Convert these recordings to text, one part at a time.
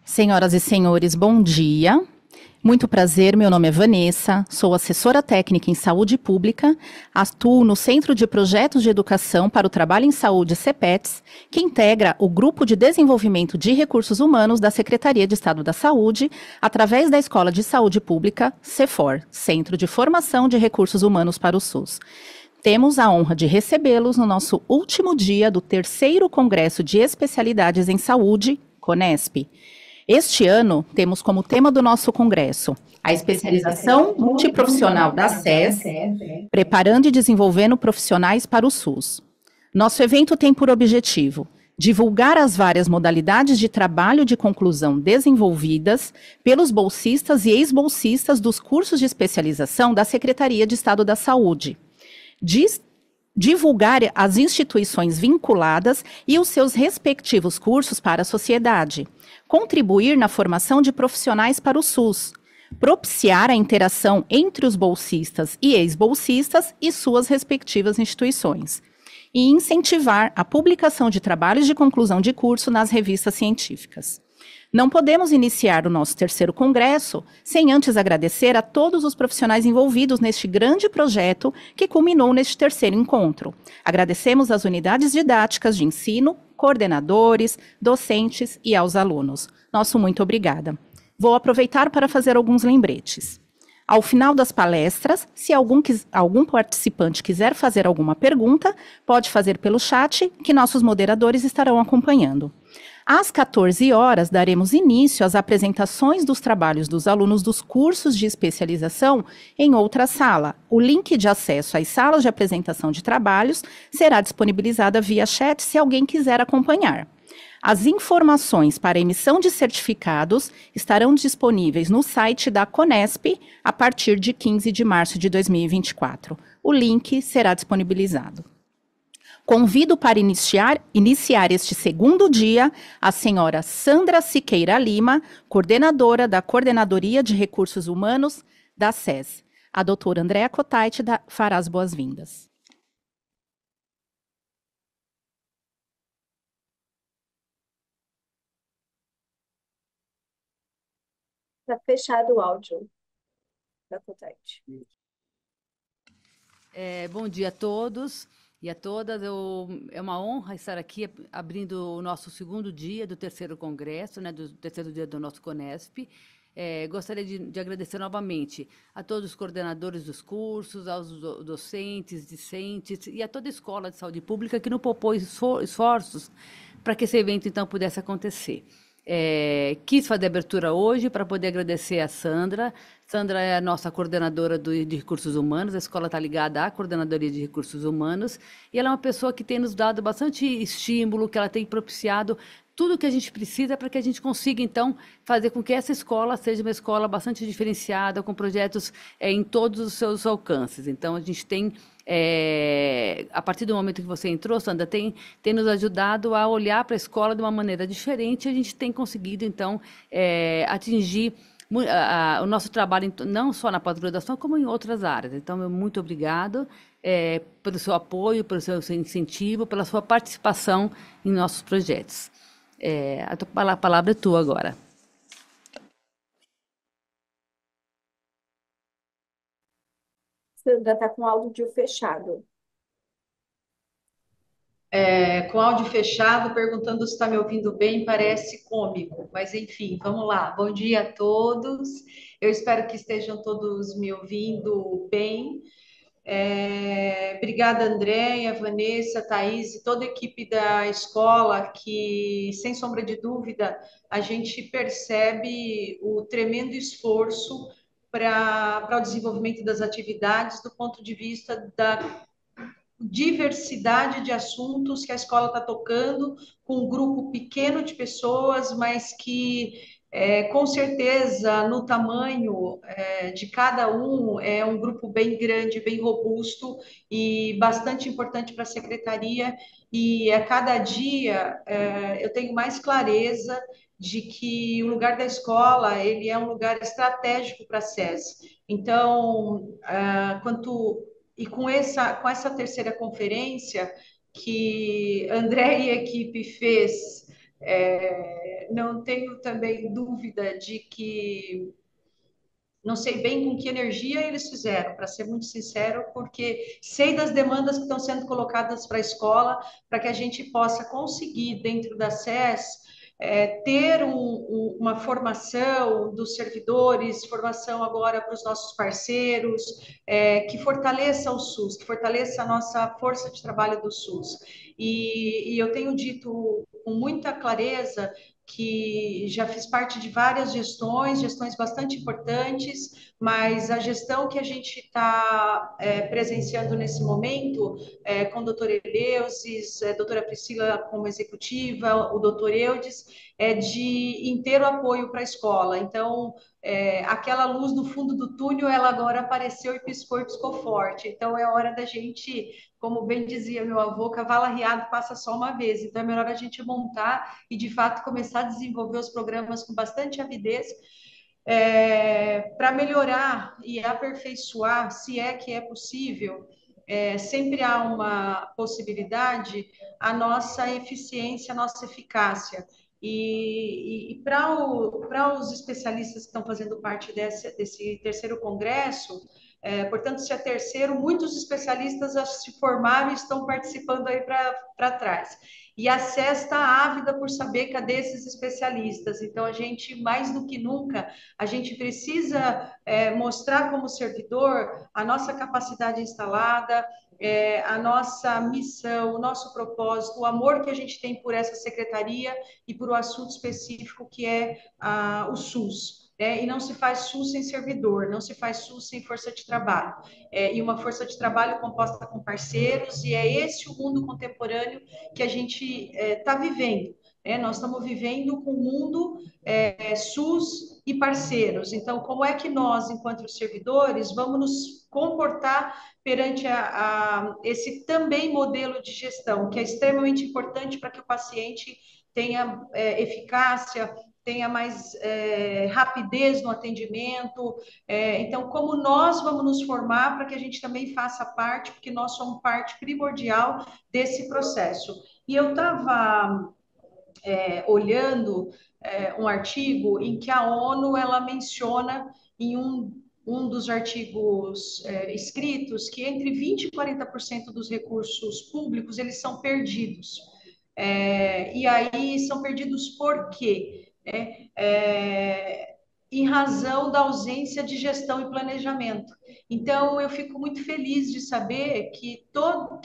Senhoras e senhores, bom dia. Muito prazer, meu nome é Vanessa, sou assessora técnica em saúde pública, atuo no Centro de Projetos de Educação para o Trabalho em Saúde CEPETS, que integra o Grupo de Desenvolvimento de Recursos Humanos da Secretaria de Estado da Saúde, através da Escola de Saúde Pública, CEFOR, Centro de Formação de Recursos Humanos para o SUS. Temos a honra de recebê-los no nosso último dia do terceiro Congresso de Especialidades em Saúde, CONESP. Este ano, temos como tema do nosso congresso a especialização multiprofissional da SES, preparando e desenvolvendo profissionais para o SUS. Nosso evento tem por objetivo divulgar as várias modalidades de trabalho de conclusão desenvolvidas pelos bolsistas e ex-bolsistas dos cursos de especialização da Secretaria de Estado da Saúde, divulgar as instituições vinculadas e os seus respectivos cursos para a sociedade, contribuir na formação de profissionais para o SUS, propiciar a interação entre os bolsistas e ex-bolsistas e suas respectivas instituições, e incentivar a publicação de trabalhos de conclusão de curso nas revistas científicas. Não podemos iniciar o nosso terceiro congresso sem antes agradecer a todos os profissionais envolvidos neste grande projeto que culminou neste terceiro encontro. Agradecemos às unidades didáticas de ensino, coordenadores, docentes e aos alunos. Nosso muito obrigada. Vou aproveitar para fazer alguns lembretes. Ao final das palestras, se algum participante quiser fazer alguma pergunta, pode fazer pelo chat, que nossos moderadores estarão acompanhando. Às 14 horas, daremos início às apresentações dos trabalhos dos alunos dos cursos de especialização em outra sala. O link de acesso às salas de apresentação de trabalhos será disponibilizada via chat se alguém quiser acompanhar. As informações para emissão de certificados estarão disponíveis no site da CONESP a partir de 15 de março de 2024. O link será disponibilizado. Convido para iniciar este segundo dia a senhora Sandra Siqueira Lima, coordenadora da Coordenadoria de Recursos Humanos da SES. A doutora Andréa Cotait fará as boas-vindas. Está fechado o áudio da Cotait. Bom dia a todos e a todas. É uma honra estar aqui abrindo o nosso segundo dia do terceiro congresso, né, do terceiro dia do nosso CONESP. Gostaria de agradecer novamente a todos os coordenadores dos cursos, aos docentes, discentes e a toda a Escola de Saúde Pública que nos poupou esforços para que esse evento, então, pudesse acontecer. Quis fazer a abertura hoje para poder agradecer a Sandra. Sandra é a nossa coordenadora de recursos humanos, a escola está ligada à coordenadoria de recursos humanos, e ela é uma pessoa que tem nos dado bastante estímulo, que ela tem propiciado tudo o que a gente precisa para que a gente consiga, então, fazer com que essa escola seja uma escola bastante diferenciada, com projetos em todos os seus alcances. Então, a gente tem, a partir do momento que você entrou, Sandra, tem nos ajudado a olhar para a escola de uma maneira diferente, e a gente tem conseguido, então, atingir o nosso trabalho, não só na pós-graduação, como em outras áreas. Então, muito obrigado pelo seu apoio, pelo seu incentivo, pela sua participação em nossos projetos. A palavra é tua agora. Sandra está com áudio fechado. Com áudio fechado, perguntando se está me ouvindo bem, parece cômico, mas enfim, vamos lá. Bom dia a todos, eu espero que estejam todos me ouvindo bem. Obrigada, Andréia, Vanessa, Thaís e toda a equipe da escola, que, sem sombra de dúvida, a gente percebe o tremendo esforço para o desenvolvimento das atividades do ponto de vista da diversidade de assuntos que a escola está tocando, com um grupo pequeno de pessoas, mas que, com certeza, no tamanho de cada um, é um grupo bem grande, bem robusto e bastante importante para a secretaria. E a cada dia eu tenho mais clareza de que o lugar da escola ele é um lugar estratégico para a SES. Então, com essa terceira conferência que André e a equipe fez Não tenho também dúvida de que não sei bem com que energia eles fizeram, para ser muito sincero, porque sei das demandas que estão sendo colocadas para a escola, para que a gente possa conseguir, dentro da SES, ter uma formação dos servidores, formação agora para os nossos parceiros, que fortaleça o SUS, que fortaleça a nossa força de trabalho do SUS. E eu tenho dito com muita clareza que já fiz parte de várias gestões bastante importantes, mas a gestão que a gente está presenciando nesse momento, com o doutor Eleusis, doutora Priscila como executiva, o doutor Eudes, é de inteiro apoio para a escola. Então, aquela luz no fundo do túnel, ela agora apareceu e piscou forte. Então, é hora da gente, como bem dizia meu avô, cavalo arriado passa só uma vez. Então, é melhor a gente montar e, de fato, começar a desenvolver os programas com bastante avidez, para melhorar e aperfeiçoar, se é que é possível, sempre há uma possibilidade, a nossa eficiência, a nossa eficácia. E para os especialistas que estão fazendo parte desse terceiro congresso, portanto, se é terceiro, muitos especialistas já se formaram e estão participando aí para trás. E a SES está ávida por saber cadê esses especialistas. Então, a gente, mais do que nunca, a gente precisa mostrar como servidor a nossa capacidade instalada, a nossa missão, o nosso propósito, o amor que a gente tem por essa secretaria e por o assunto específico que é o SUS. E não se faz SUS sem servidor, não se faz SUS sem força de trabalho. E uma força de trabalho composta com parceiros, e é esse o mundo contemporâneo que a gente está vivendo. Nós estamos vivendo com o mundo SUS e parceiros. Então, como é que nós, enquanto servidores, vamos nos comportar perante esse também modelo de gestão, que é extremamente importante para que o paciente tenha eficácia, tenha mais rapidez no atendimento. Então, como nós vamos nos formar para que a gente também faça parte, porque nós somos parte primordial desse processo. E eu estava olhando um artigo em que a ONU ela menciona em um dos artigos escritos que entre 20% e 40% dos recursos públicos eles são perdidos. E aí são perdidos por quê? Em razão da ausência de gestão e planejamento. Então, eu fico muito feliz de saber que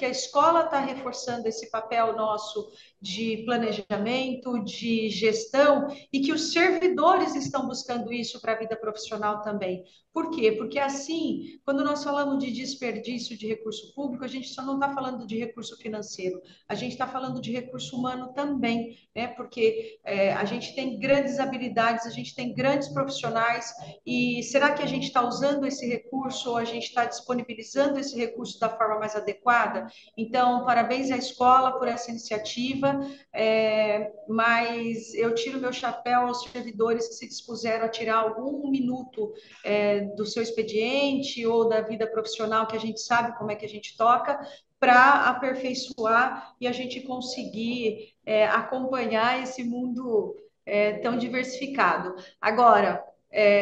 a escola está reforçando esse papel nosso de planejamento, de gestão, e que os servidores estão buscando isso para a vida profissional também. Por quê? Porque assim, quando nós falamos de desperdício de recurso público, a gente só não está falando de recurso financeiro, a gente está falando de recurso humano também, né? Porque a gente tem grandes habilidades, a gente tem grandes profissionais, e será que a gente está usando esse recurso ou a gente está disponibilizando esse recurso da forma mais adequada? Então, parabéns à escola por essa iniciativa, mas eu tiro meu chapéu aos servidores que se dispuseram a tirar algum minuto do seu expediente ou da vida profissional, que a gente sabe como é que a gente toca, para aperfeiçoar e a gente conseguir acompanhar esse mundo tão diversificado. Agora,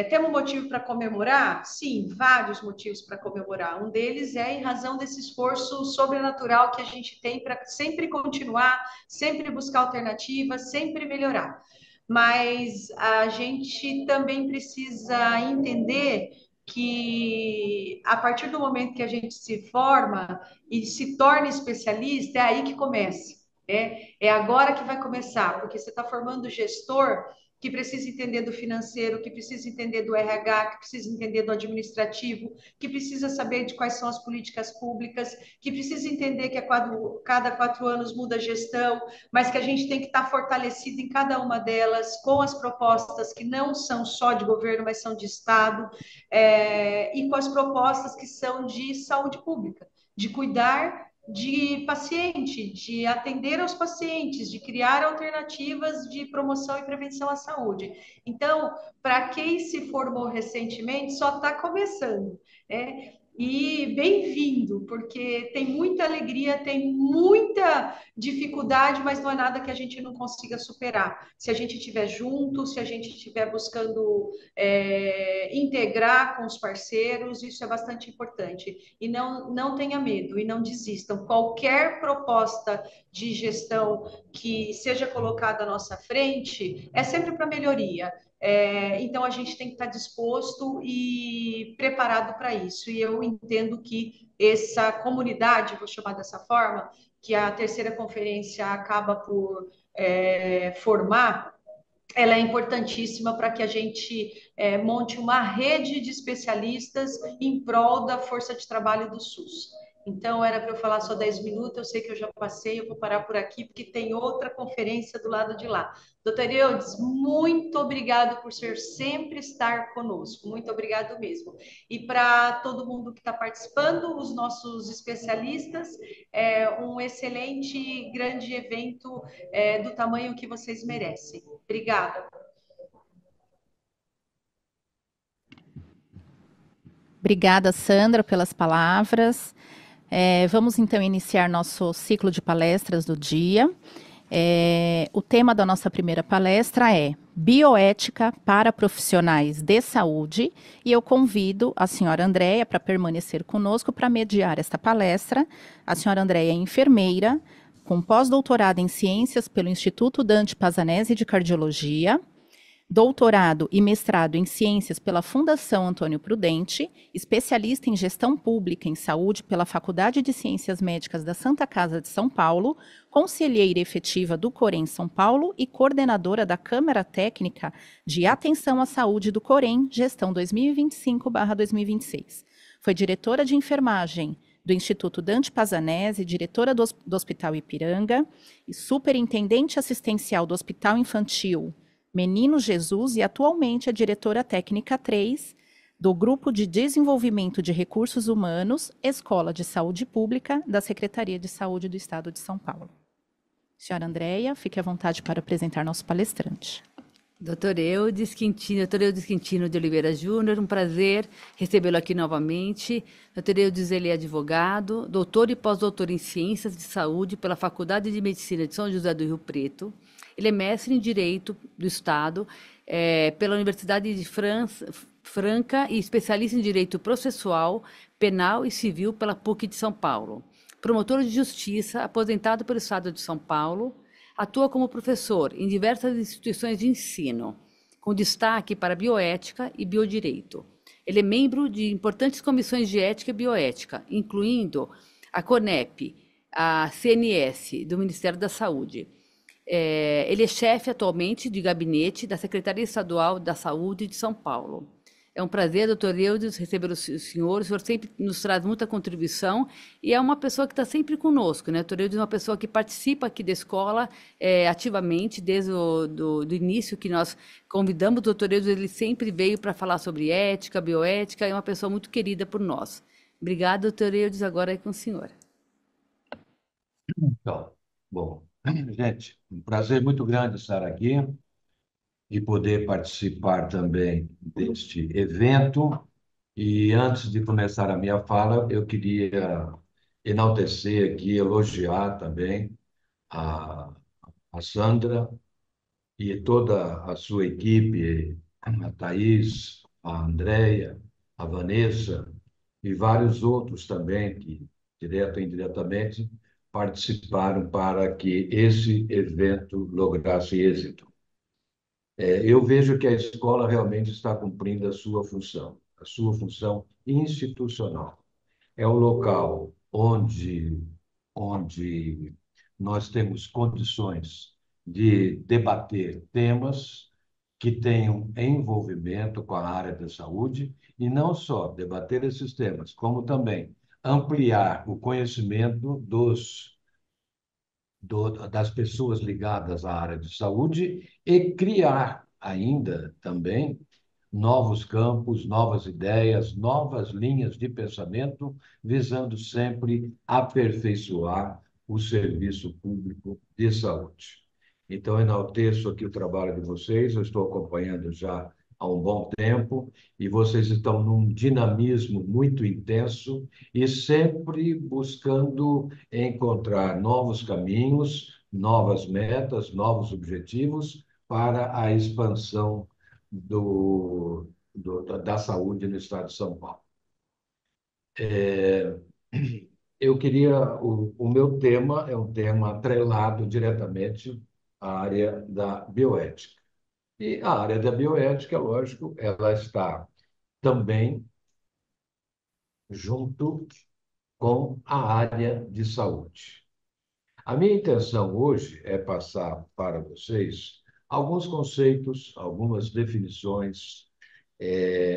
temos motivo para comemorar? Sim, vários motivos para comemorar. Um deles é em razão desse esforço sobrenatural que a gente tem para sempre continuar, sempre buscar alternativas, sempre melhorar. Mas a gente também precisa entender que a partir do momento que a gente se forma e se torna especialista, é aí que começa. É agora que vai começar, porque você está formando gestor que precisa entender do financeiro, que precisa entender do RH, que precisa entender do administrativo, que precisa saber de quais são as políticas públicas, que precisa entender que cada 4 anos muda a gestão, mas que a gente tem que estar fortalecido em cada uma delas, com as propostas que não são só de governo, mas são de Estado, e com as propostas que são de saúde pública, de cuidar de paciente, de atender aos pacientes, de criar alternativas de promoção e prevenção à saúde. Então, para quem se formou recentemente, só está começando. e bem-vindo, porque tem muita alegria, tem muita dificuldade, mas não é nada que a gente não consiga superar. Se a gente estiver junto, se a gente estiver buscando integrar com os parceiros, isso é bastante importante. E não tenha medo e não desistam. Qualquer proposta de gestão que seja colocada à nossa frente é sempre para melhoria. Então, a gente tem que estar disposto e preparado para isso. E eu entendo que essa comunidade, vou chamar dessa forma, que a terceira conferência acaba por formar, ela é importantíssima para que a gente monte uma rede de especialistas em prol da força de trabalho do SUS. Então, era para eu falar só 10 minutos, eu sei que eu já passei, eu vou parar por aqui, porque tem outra conferência do lado de lá. Doutor Eudes, muito obrigado por sempre estar conosco, muito obrigado mesmo. E para todo mundo que está participando, os nossos especialistas, um excelente, grande evento do tamanho que vocês merecem. Obrigada. Obrigada, Sandra, pelas palavras. Vamos então iniciar nosso ciclo de palestras do dia. O tema da nossa primeira palestra é Bioética para profissionais de saúde, e eu convido a senhora Andréia para permanecer conosco para mediar esta palestra. A senhora Andréia é enfermeira, com pós-doutorado em ciências pelo Instituto Dante Pazanese de Cardiologia, doutorado e mestrado em ciências pela Fundação Antônio Prudente, especialista em gestão pública em saúde pela Faculdade de Ciências Médicas da Santa Casa de São Paulo, conselheira efetiva do Corém São Paulo e coordenadora da Câmara Técnica de Atenção à Saúde do Corém, gestão 2025/2026. Foi diretora de enfermagem do Instituto Dante Pazanese, diretora do Hospital Ipiranga e superintendente assistencial do Hospital Infantil Menino Jesus, e atualmente é diretora técnica 3 do Grupo de Desenvolvimento de Recursos Humanos, Escola de Saúde Pública da Secretaria de Saúde do Estado de São Paulo. Senhora Andréia, fique à vontade para apresentar nosso palestrante. Doutor Eudes Quintino de Oliveira Júnior, um prazer recebê-lo aqui novamente. Doutor Eudes, ele é advogado, doutor e pós-doutor em Ciências de Saúde pela Faculdade de Medicina de São José do Rio Preto. Ele é mestre em Direito do Estado pela Universidade de Franca e especialista em Direito Processual, Penal e Civil pela PUC de São Paulo. Promotor de Justiça, aposentado pelo Estado de São Paulo, atua como professor em diversas instituições de ensino, com destaque para bioética e biodireito. Ele é membro de importantes comissões de ética e bioética, incluindo a CONEP, a CNS, do Ministério da Saúde. Ele é chefe atualmente de gabinete da Secretaria Estadual da Saúde de São Paulo. É um prazer, doutor Eudes, receber o senhor sempre nos traz muita contribuição e é uma pessoa que está sempre conosco, né? O doutor Eudes é uma pessoa que participa aqui da escola ativamente, desde do início que nós convidamos o doutor Eudes, ele sempre veio para falar sobre ética, bioética, é uma pessoa muito querida por nós. Obrigada, doutor Eudes, agora é com o senhor. Então, bom, gente, um prazer muito grande estar aqui e poder participar também deste evento. E antes de começar a minha fala, eu queria enaltecer aqui, elogiar também a, a Sandra e toda a sua equipe, a Thaís, a Andréia, a Vanessa e vários outros também que, direto e indiretamente, participaram para que esse evento lograsse êxito. Eu vejo que a escola realmente está cumprindo a sua função institucional. É o local onde nós temos condições de debater temas que tenham envolvimento com a área da saúde, e não só debater esses temas, como também ampliar o conhecimento das pessoas ligadas à área de saúde e criar ainda também novos campos, novas ideias, novas linhas de pensamento, visando sempre aperfeiçoar o serviço público de saúde. Então, enalteço aqui o trabalho de vocês, eu estou acompanhando já há há um bom tempo e vocês estão num dinamismo muito intenso e sempre buscando encontrar novos caminhos, novas metas, novos objetivos para a expansão da saúde no estado de São Paulo. É, eu queria, o meu tema é um tema atrelado diretamente à área da bioética. E a área da bioética, lógico, ela está também junto com a área de saúde. A minha intenção hoje é passar para vocês alguns conceitos, algumas definições,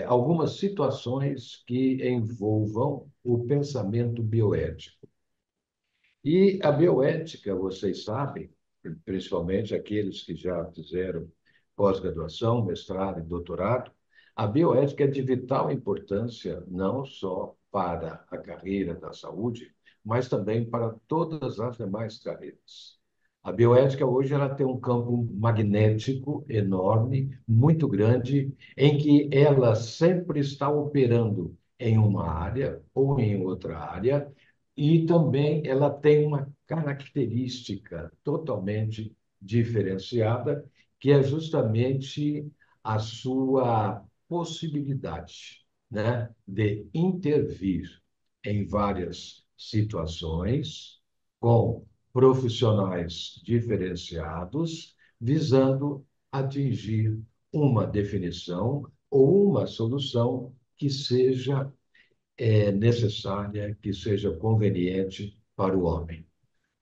algumas situações que envolvam o pensamento bioético. E a bioética, vocês sabem, principalmente aqueles que já fizeram pós-graduação, mestrado e doutorado, a bioética é de vital importância não só para a carreira da saúde, mas também para todas as demais carreiras. A bioética hoje ela tem um campo magnético enorme, muito grande, em que ela sempre está operando em uma área ou em outra área, e também ela tem uma característica totalmente diferenciada, que é justamente a sua possibilidade, né, de intervir em várias situações com profissionais diferenciados, visando atingir uma definição ou uma solução que seja necessária, que seja conveniente para o homem.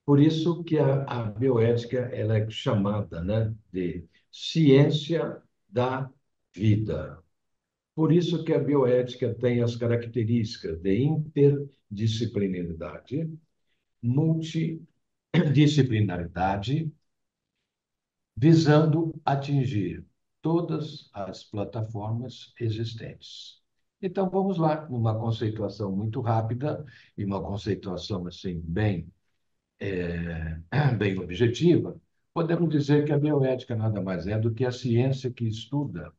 Por isso que a bioética ela é chamada, né, de ciência da vida. Por isso que a bioética tem as características de interdisciplinaridade, multidisciplinaridade, visando atingir todas as plataformas existentes. Então, vamos lá, numa conceituação muito rápida e uma conceituação assim bem objetiva, podemos dizer que a bioética nada mais é do que a ciência que estuda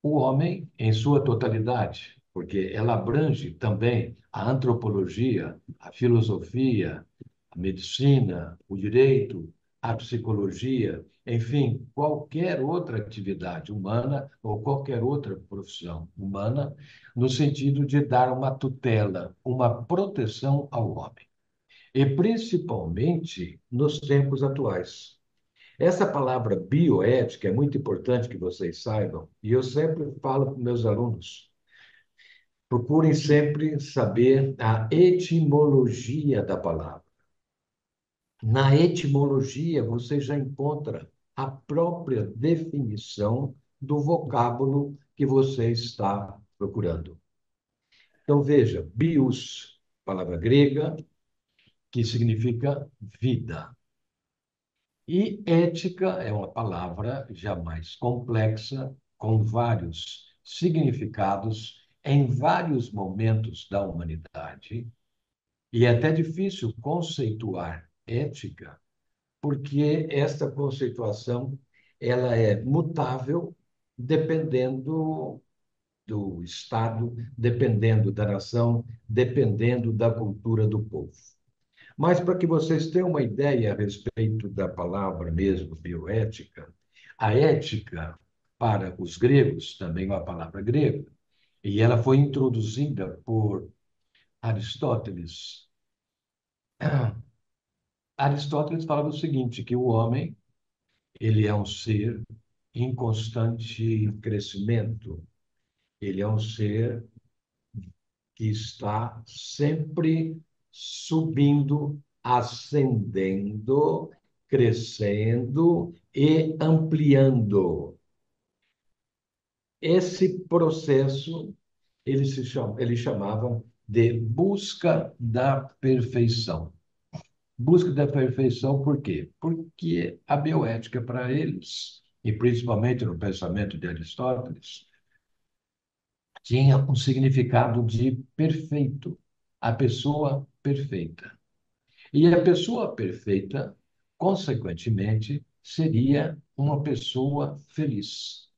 o homem em sua totalidade, porque ela abrange também a antropologia, a filosofia, a medicina, o direito, a psicologia, enfim, qualquer outra atividade humana ou qualquer outra profissão humana, no sentido de dar uma tutela, uma proteção ao homem. E principalmente nos tempos atuais. Essa palavra bioética é muito importante que vocês saibam, e eu sempre falo para meus alunos: procurem sempre saber a etimologia da palavra. Na etimologia, você já encontra a própria definição do vocábulo que você está procurando. Então, veja, bios, palavra grega, que significa vida. E ética é uma palavra já mais complexa, com vários significados em vários momentos da humanidade. E é até difícil conceituar ética, porque esta conceituação ela é mutável dependendo do Estado, dependendo da nação, dependendo da cultura do povo. Mas para que vocês tenham uma ideia a respeito da palavra mesmo, bioética, a ética, para os gregos, também é uma palavra grega, e ela foi introduzida por Aristóteles. Aristóteles falava o seguinte, que o homem, ele é um ser em constante crescimento, ele é um ser que está sempre subindo, ascendendo, crescendo e ampliando. Esse processo ele chamava de busca da perfeição. Busca da perfeição por quê? Porque a bioética para eles, e principalmente no pensamento de Aristóteles, tinha um significado de perfeito, a pessoa perfeita. E a pessoa perfeita, consequentemente, seria uma pessoa feliz.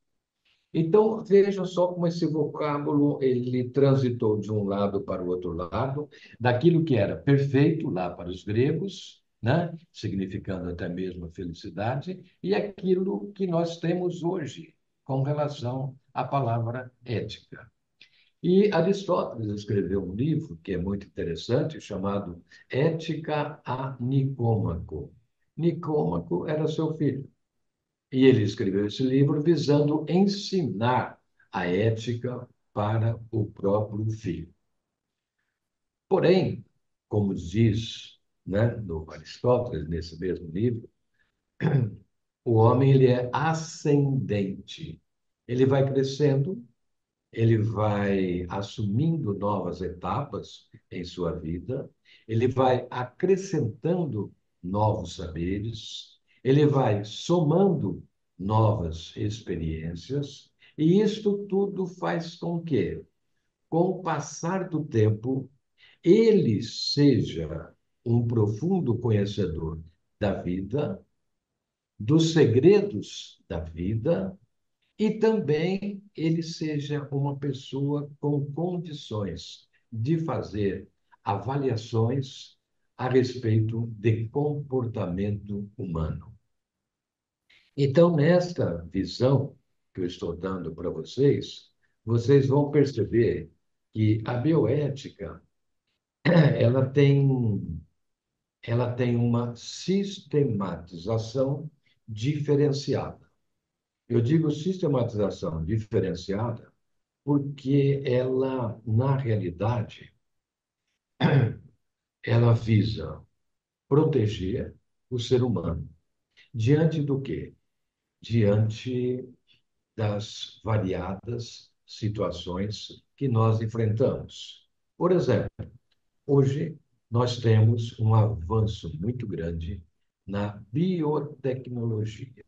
Então, veja só como esse vocábulo ele transitou de um lado para o outro lado, daquilo que era perfeito lá para os gregos, né? Significando até mesmo a felicidade, e aquilo que nós temos hoje com relação à palavra ética. E Aristóteles escreveu um livro que é muito interessante, chamado Ética a Nicômaco. Nicômaco era seu filho. E ele escreveu esse livro visando ensinar a ética para o próprio filho. Porém, como diz, né, no Aristóteles, nesse mesmo livro, o homem ele é ascendente. Ele vai crescendo, ele vai assumindo novas etapas em sua vida, ele vai acrescentando novos saberes, ele vai somando novas experiências, e isto tudo faz com que, com o passar do tempo, ele seja um profundo conhecedor da vida, dos segredos da vida e também ele seja uma pessoa com condições de fazer avaliações a respeito de comportamento humano. Então, nesta visão que eu estou dando para vocês, vocês vão perceber que a bioética ela tem, ela tem uma sistematização diferenciada. Eu digo sistematização diferenciada porque ela, na realidade, ela visa proteger o ser humano diante do quê? Diante das variadas situações que nós enfrentamos. Por exemplo, hoje nós temos um avanço muito grande na biotecnologia.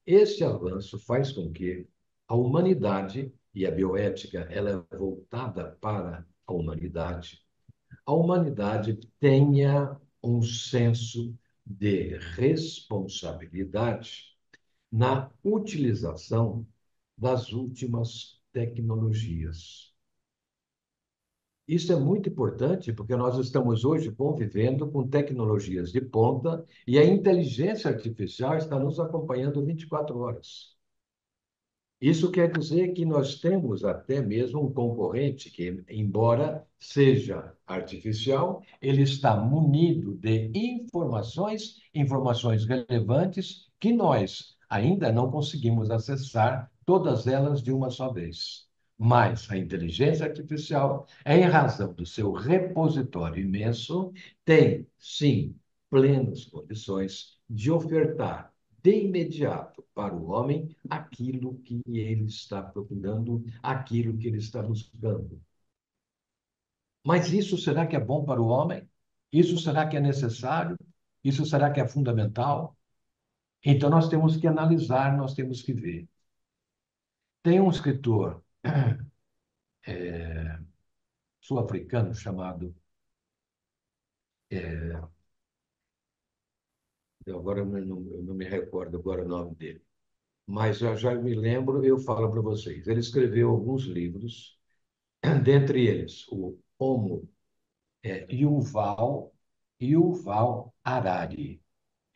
Este avanço faz com que a humanidade, e a bioética ela é voltada para a humanidade tenha um senso de responsabilidade na utilização das últimas tecnologias. Isso é muito importante porque nós estamos hoje convivendo com tecnologias de ponta e a inteligência artificial está nos acompanhando 24 horas. Isso quer dizer que nós temos até mesmo um concorrente que, embora seja artificial, ele está munido de informações, informações relevantes que nós ainda não conseguimos acessar todas elas de uma só vez. Mas a inteligência artificial, em razão do seu repositório imenso, tem, sim, plenas condições de ofertar de imediato para o homem aquilo que ele está procurando, aquilo que ele está buscando. Mas isso será que é bom para o homem? Isso será que é necessário? Isso será que é fundamental? Então nós temos que analisar, nós temos que ver. Tem um escritor sul-africano chamado, agora eu não me recordo agora o nome dele, mas eu já me lembro, eu falo para vocês. Ele escreveu alguns livros, dentre eles o Homo Yuval Harari.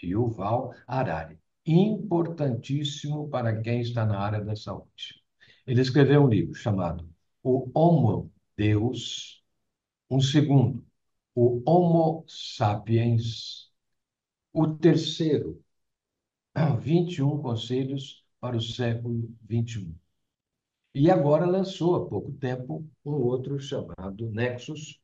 Yuval Harari. Importantíssimo para quem está na área da saúde. Ele escreveu um livro chamado O Homo Deus, um segundo, o Homo Sapiens, o terceiro, 21 Conselhos para o século XXI. E agora lançou há pouco tempo um outro chamado Nexus,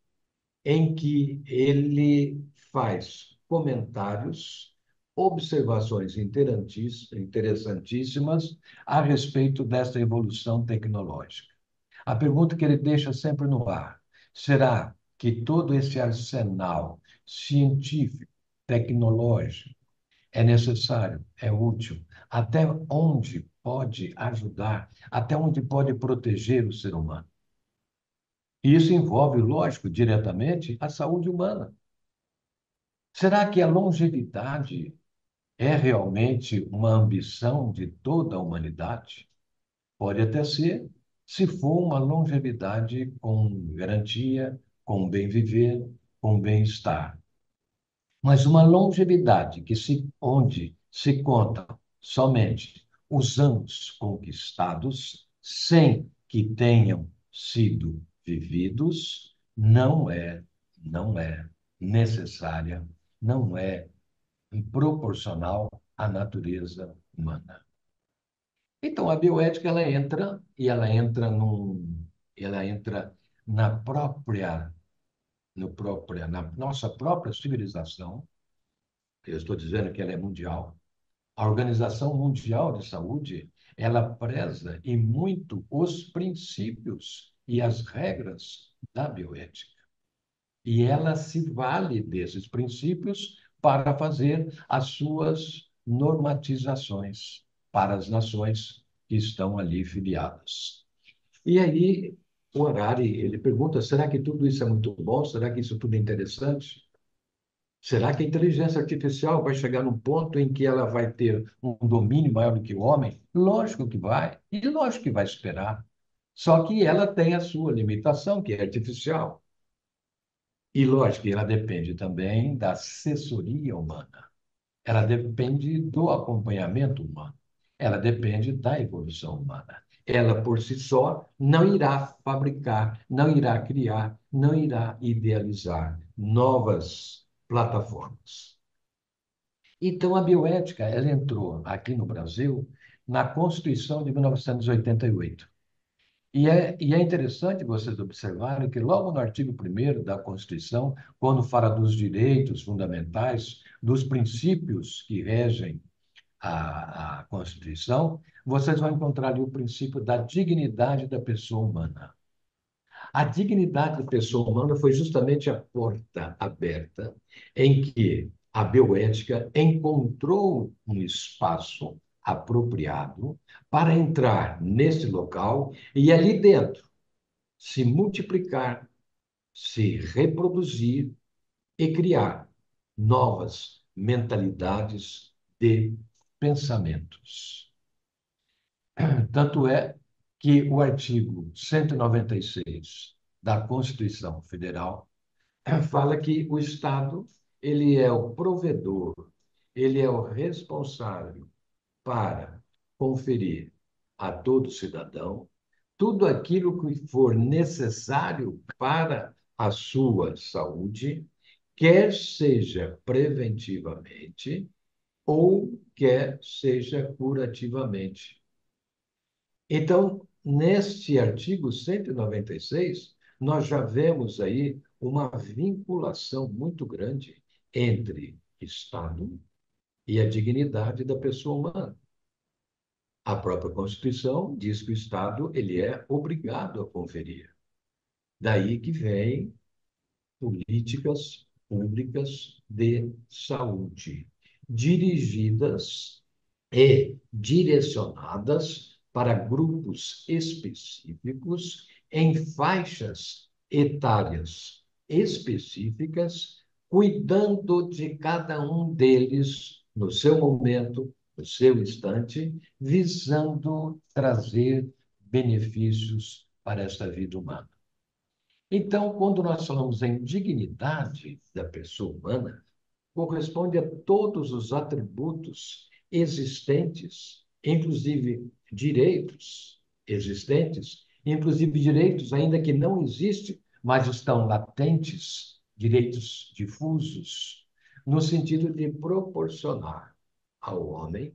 em que ele faz comentários, observações interessantíssimas a respeito desta evolução tecnológica. A pergunta que ele deixa sempre no ar: será que todo esse arsenal científico, tecnológico, é necessário, é útil? Até onde pode ajudar? Até onde pode proteger o ser humano? E isso envolve, lógico, diretamente a saúde humana. Será que a longevidade é realmente uma ambição de toda a humanidade? Pode até ser, se for uma longevidade com garantia, com bem viver, com bem-estar. Mas uma longevidade onde se conta somente os anos conquistados, sem que tenham sido vividos, não é necessária, não é proporcional à natureza humana. Então, a bioética ela entra na na nossa própria civilização. Eu estou dizendo que ela é mundial. A Organização Mundial de Saúde, ela preza e muito os princípios e as regras da bioética. E ela se vale desses princípios para fazer as suas normatizações para as nações que estão ali filiadas. E aí, o Harari, ele pergunta, será que tudo isso é muito bom? Será que isso tudo é interessante? Será que a inteligência artificial vai chegar num ponto em que ela vai ter um domínio maior do que o homem? Lógico que vai, e lógico que vai esperar. Só que ela tem a sua limitação, que é artificial. E lógico que ela depende também da assessoria humana. Ela depende do acompanhamento humano. Ela depende da evolução humana. Ela, por si só, não irá fabricar, não irá criar, não irá idealizar novas plataformas. Então, a bioética, ela entrou aqui no Brasil na Constituição de 1988. E é interessante vocês observarem que logo no artigo 1º da Constituição, quando fala dos direitos fundamentais, dos princípios que regem a Constituição, vocês vão encontrar ali o princípio da dignidade da pessoa humana. A dignidade da pessoa humana foi justamente a porta aberta em que a bioética encontrou um espaço apropriado para entrar nesse local e ali dentro se multiplicar, se reproduzir e criar novas mentalidades de pensamentos. Tanto é que o artigo 196 da Constituição Federal fala que o Estado ele é o provedor, ele é o responsável para conferir a todo cidadão tudo aquilo que for necessário para a sua saúde, quer seja preventivamente ou quer seja curativamente. Então, neste artigo 196, nós já vemos aí uma vinculação muito grande entre Estado e a dignidade da pessoa humana. A própria Constituição diz que o Estado ele é obrigado a conferir. Daí que vem políticas públicas de saúde, dirigidas e direcionadas para grupos específicos em faixas etárias específicas, cuidando de cada um deles no seu momento, no seu instante, visando trazer benefícios para esta vida humana. Então, quando nós falamos em dignidade da pessoa humana, corresponde a todos os atributos existentes, inclusive direitos existentes, inclusive direitos ainda que não existem, mas estão latentes, direitos difusos, no sentido de proporcionar ao homem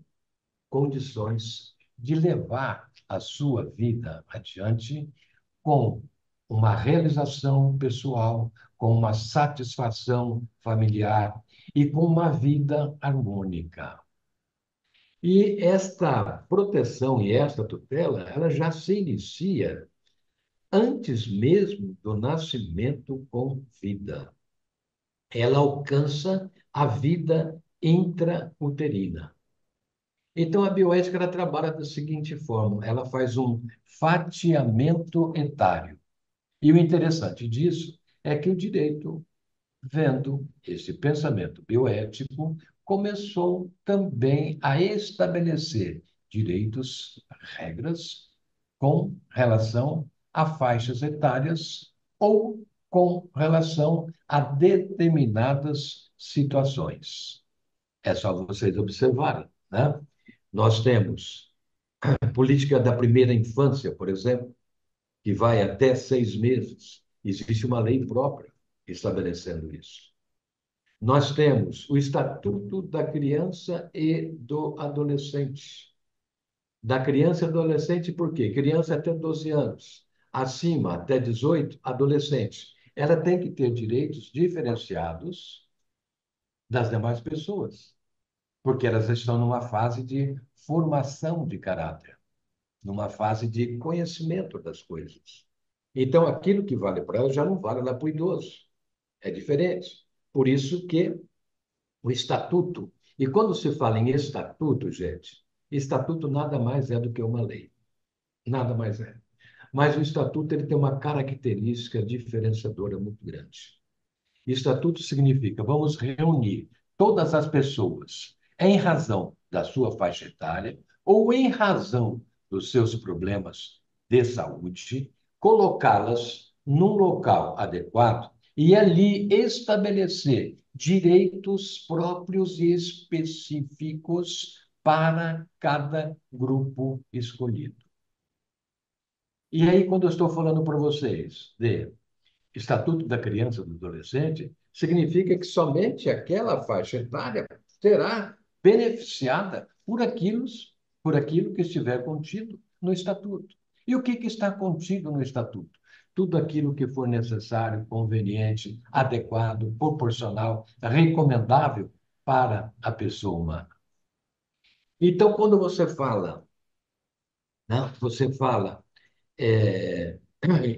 condições de levar a sua vida adiante com uma realização pessoal, com uma satisfação familiar e com uma vida harmônica. E esta proteção e esta tutela, ela já se inicia antes mesmo do nascimento com vida. Ela alcança a vida intrauterina. Então, a bioética ela trabalha da seguinte forma: ela faz um fatiamento etário. E o interessante disso é que o direito, vendo esse pensamento bioético, começou também a estabelecer direitos, regras com relação a faixas etárias ou com relação a determinadas situações. É só vocês observarem, né? Nós temos a política da primeira infância, por exemplo, que vai até 6 meses. Existe uma lei própria estabelecendo isso. Nós temos o Estatuto da Criança e do Adolescente. Da criança e adolescente, por quê? Criança até 12 anos, acima até 18, adolescente. Ela tem que ter direitos diferenciados das demais pessoas, porque elas estão numa fase de formação de caráter, numa fase de conhecimento das coisas. Então, aquilo que vale para ela já não vale lá para o idoso. É diferente. Por isso que o estatuto, e quando se fala em estatuto, gente, estatuto nada mais é do que uma lei. Nada mais é. Mas o estatuto ele tem uma característica diferenciadora muito grande. Estatuto significa vamos reunir todas as pessoas em razão da sua faixa etária ou em razão dos seus problemas de saúde, colocá-las num local adequado e ali estabelecer direitos próprios e específicos para cada grupo escolhido. E aí, quando eu estou falando para vocês de Estatuto da Criança e do Adolescente, significa que somente aquela faixa etária será beneficiada por aquilo que estiver contido no Estatuto. E o que está contido no Estatuto? Tudo aquilo que for necessário, conveniente, adequado, proporcional, recomendável para a pessoa humana. Então, quando você fala, né, você fala é,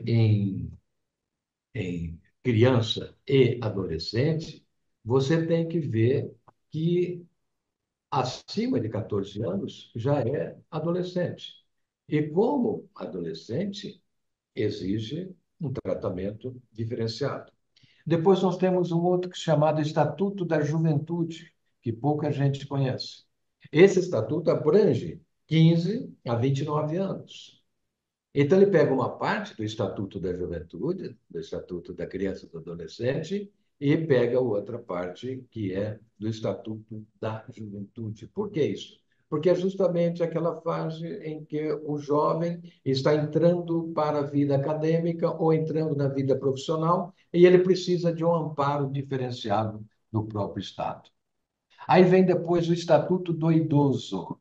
em criança e adolescente, você tem que ver que acima de 14 anos já é adolescente. E como adolescente, exige um tratamento diferenciado. Depois nós temos um outro chamado Estatuto da Juventude, que pouca gente conhece. Esse estatuto abrange 15 a 29 anos. Então, ele pega uma parte do Estatuto da Juventude, do Estatuto da Criança e do Adolescente, e pega outra parte que é do Estatuto da Juventude. Por que isso? Porque é justamente aquela fase em que o jovem está entrando para a vida acadêmica ou entrando na vida profissional e ele precisa de um amparo diferenciado do próprio Estado. Aí vem depois o Estatuto do Idoso.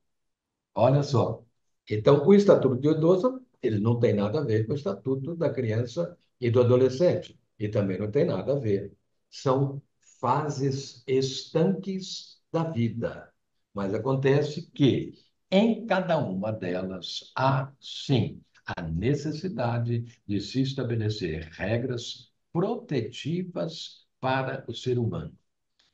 Olha só. Então, o Estatuto do Idoso, ele não tem nada a ver com o Estatuto da Criança e do Adolescente. E também não tem nada a ver. São fases estanques da vida. Mas acontece que, em cada uma delas, há, sim, a necessidade de se estabelecer regras protetivas para o ser humano.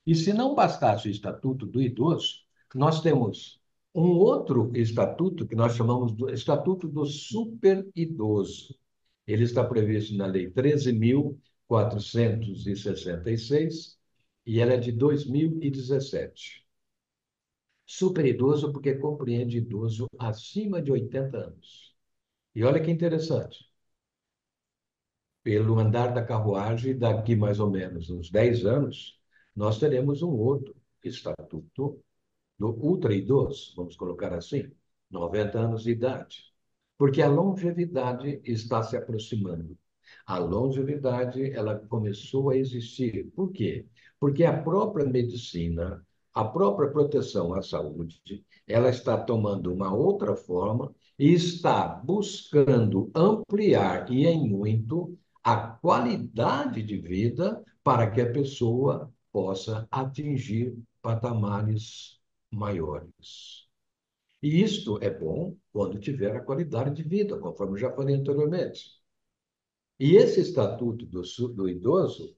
E se não bastasse o Estatuto do Idoso, nós temos um outro estatuto que nós chamamos do Estatuto do Superidoso. Ele está previsto na Lei 13.466 e ela é de 2017. Superidoso porque compreende idoso acima de 80 anos. E olha que interessante. Pelo andar da carruagem, daqui mais ou menos uns 10 anos, nós teremos um outro estatuto do ultra-idoso, vamos colocar assim, 90 anos de idade. Porque a longevidade está se aproximando. A longevidade, ela começou a existir. Por quê? Porque a própria medicina, a própria proteção à saúde, ela está tomando uma outra forma e está buscando ampliar, e em muito, a qualidade de vida para que a pessoa possa atingir patamares maiores. E isto é bom quando tiver a qualidade de vida, conforme eu já falei anteriormente. E esse estatuto do idoso,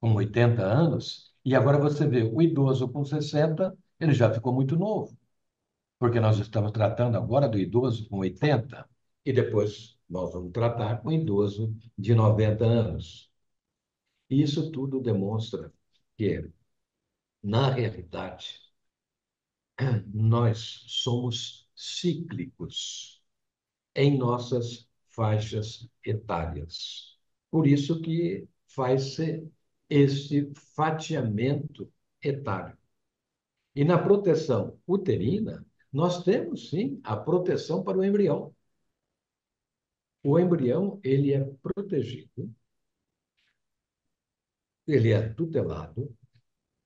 com 80 anos, e agora você vê, o idoso com 60, ele já ficou muito novo, porque nós estamos tratando agora do idoso com 80, e depois nós vamos tratar com o idoso de 90 anos. E isso tudo demonstra que, na realidade, nós somos cíclicos. em nossas faixas etárias. Por isso que faz-se este fatiamento etário. E na proteção uterina, nós temos, sim, a proteção para o embrião. O embrião, ele é protegido, ele é tutelado,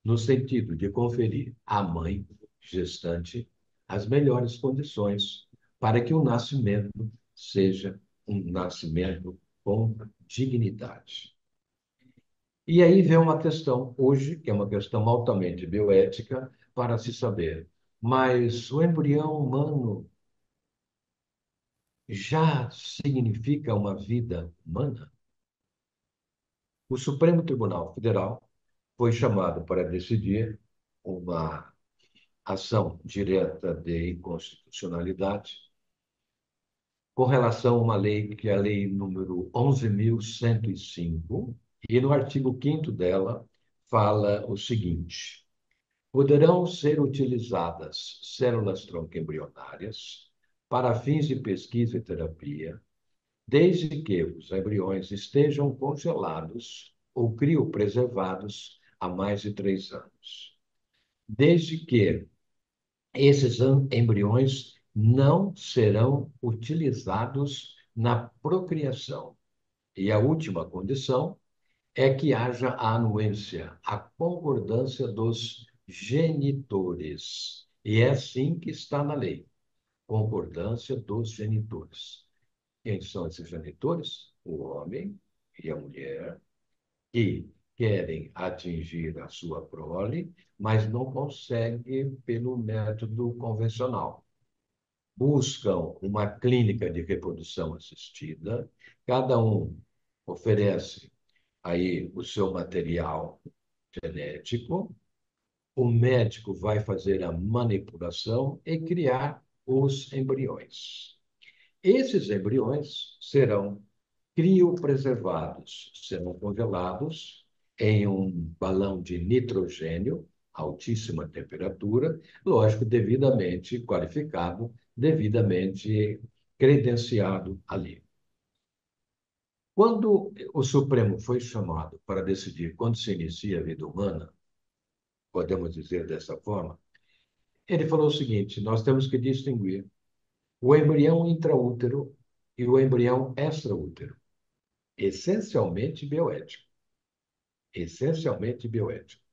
no sentido de conferir à mãe gestante as melhores condições para que o nascimento seja um nascimento com dignidade. E aí vem uma questão, hoje, que é uma questão altamente bioética, para se saber, mas o embrião humano já significa uma vida humana? O Supremo Tribunal Federal foi chamado para decidir uma ação direta de inconstitucionalidade com relação a uma lei que é a lei número 11.105, e no artigo 5º dela fala o seguinte: poderão ser utilizadas células tronco-embrionárias para fins de pesquisa e terapia, desde que os embriões estejam congelados ou criopreservados há mais de 3 anos. Desde que esses embriões não serão utilizados na procriação. E a última condição é que haja a anuência, a concordância dos genitores. E é assim que está na lei: concordância dos genitores. Quem são esses genitores? O homem e a mulher, que querem atingir a sua prole, mas não conseguem pelo método convencional. Buscam uma clínica de reprodução assistida, cada um oferece aí o seu material genético, o médico vai fazer a manipulação e criar os embriões. Esses embriões serão criopreservados, serão congelados em um balão de nitrogênio, altíssima temperatura, lógico, devidamente qualificado, devidamente credenciado ali. Quando o Supremo foi chamado para decidir quando se inicia a vida humana, podemos dizer dessa forma, ele falou o seguinte: nós temos que distinguir o embrião intraútero e o embrião extraútero. Essencialmente bioético. Essencialmente bioético.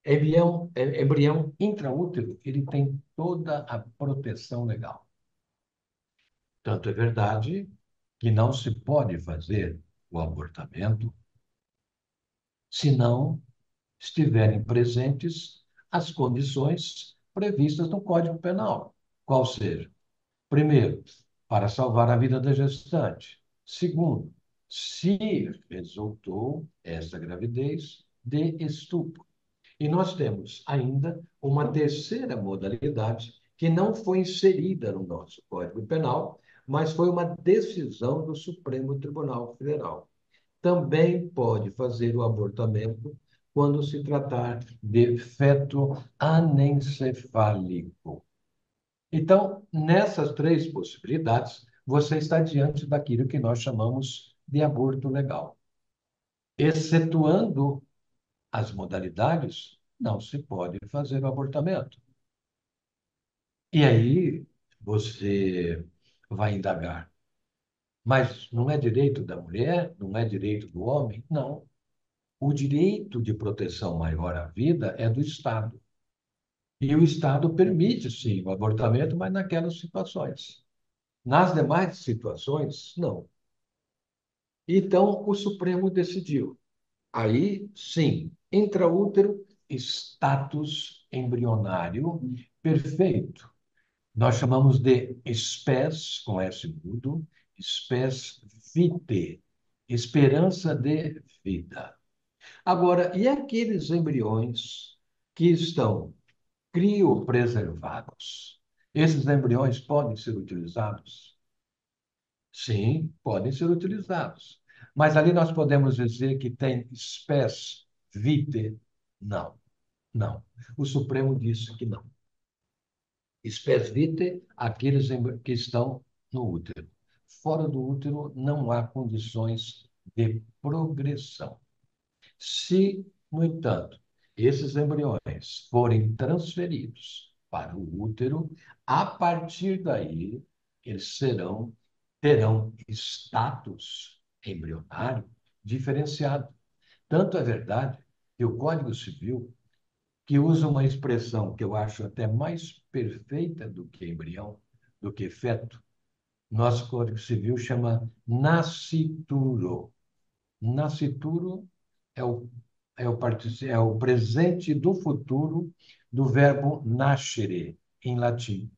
Embrião intraútero, ele tem toda a proteção legal. Tanto é verdade que não se pode fazer o abortamento se não estiverem presentes as condições previstas no Código Penal. Qual seja? Primeiro, para salvar a vida da gestante. Segundo, se resultou essa gravidez de estupro. E nós temos ainda uma terceira modalidade que não foi inserida no nosso Código Penal, mas foi uma decisão do Supremo Tribunal Federal. Também pode fazer o abortamento quando se tratar de feto anencefálico. Então, nessas três possibilidades, você está diante daquilo que nós chamamos de aborto legal. Excetuando as modalidades, não se pode fazer o abortamento. E aí você vai indagar. Mas não é direito da mulher? Não é direito do homem? Não. O direito de proteção maior à vida é do Estado. E o Estado permite, sim, o abortamento, mas naquelas situações. Nas demais situações, não. Então, o Supremo decidiu. Aí, sim, intraútero, status embrionário perfeito. Nós chamamos de spes, com S mudo, spes vitae, esperança de vida. Agora, e aqueles embriões que estão criopreservados? Esses embriões podem ser utilizados? Sim, podem ser utilizados. Mas ali nós podemos dizer que tem spes vitae? Não, não. O Supremo disse que não. Spes vitae, aqueles que estão no útero. Fora do útero não há condições de progressão. Se, no entanto, esses embriões forem transferidos para o útero, a partir daí eles terão status embrionário diferenciado. Tanto é verdade que o Código Civil, que usa uma expressão que eu acho até mais perfeita do que embrião, do que feto, nosso Código Civil chama nascituro. Nascituro é o presente do futuro do verbo nascere, em latim.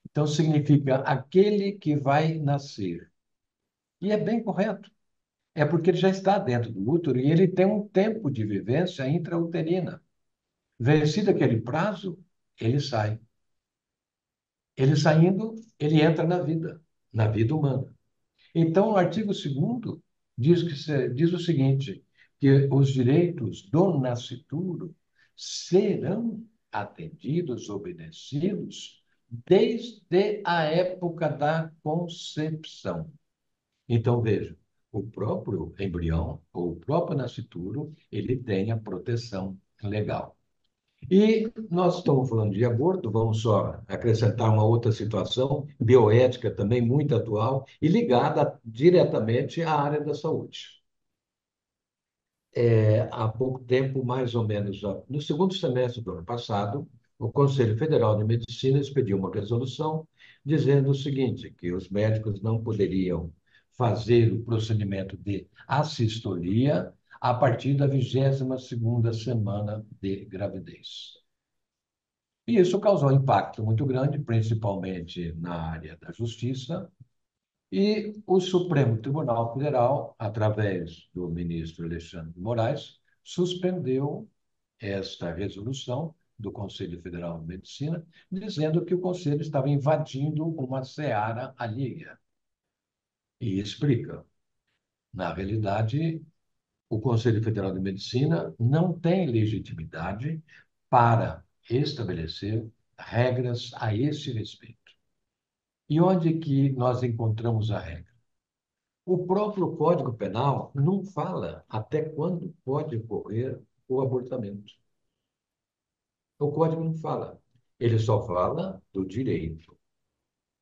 Então, significa aquele que vai nascer. E é bem correto. É porque ele já está dentro do útero e ele tem um tempo de vivência intrauterina. Vencido aquele prazo, ele sai. Ele saindo, ele entra na vida humana. Então, o artigo 2º diz o seguinte, que os direitos do nascituro serão atendidos, obedecidos, desde a época da concepção. Então, veja, o próprio embrião, ou o próprio nascituro, ele tem a proteção legal. E nós estamos falando de aborto, vamos só acrescentar uma outra situação, bioética também muito atual e ligada diretamente à área da saúde. Há pouco tempo, mais ou menos, no segundo semestre do ano passado, o Conselho Federal de Medicina expediu uma resolução dizendo o seguinte, que os médicos não poderiam fazer o procedimento de assistolia a partir da 22ª semana de gravidez. E isso causou um impacto muito grande, principalmente na área da justiça, e o Supremo Tribunal Federal, através do ministro Alexandre de Moraes, suspendeu esta resolução do Conselho Federal de Medicina, dizendo que o Conselho estava invadindo uma seara alheia. E explica. Na realidade, o Conselho Federal de Medicina não tem legitimidade para estabelecer regras a esse respeito. E onde que nós encontramos a regra? O próprio Código Penal não fala até quando pode ocorrer o abortamento. O Código não fala. Ele só fala do direito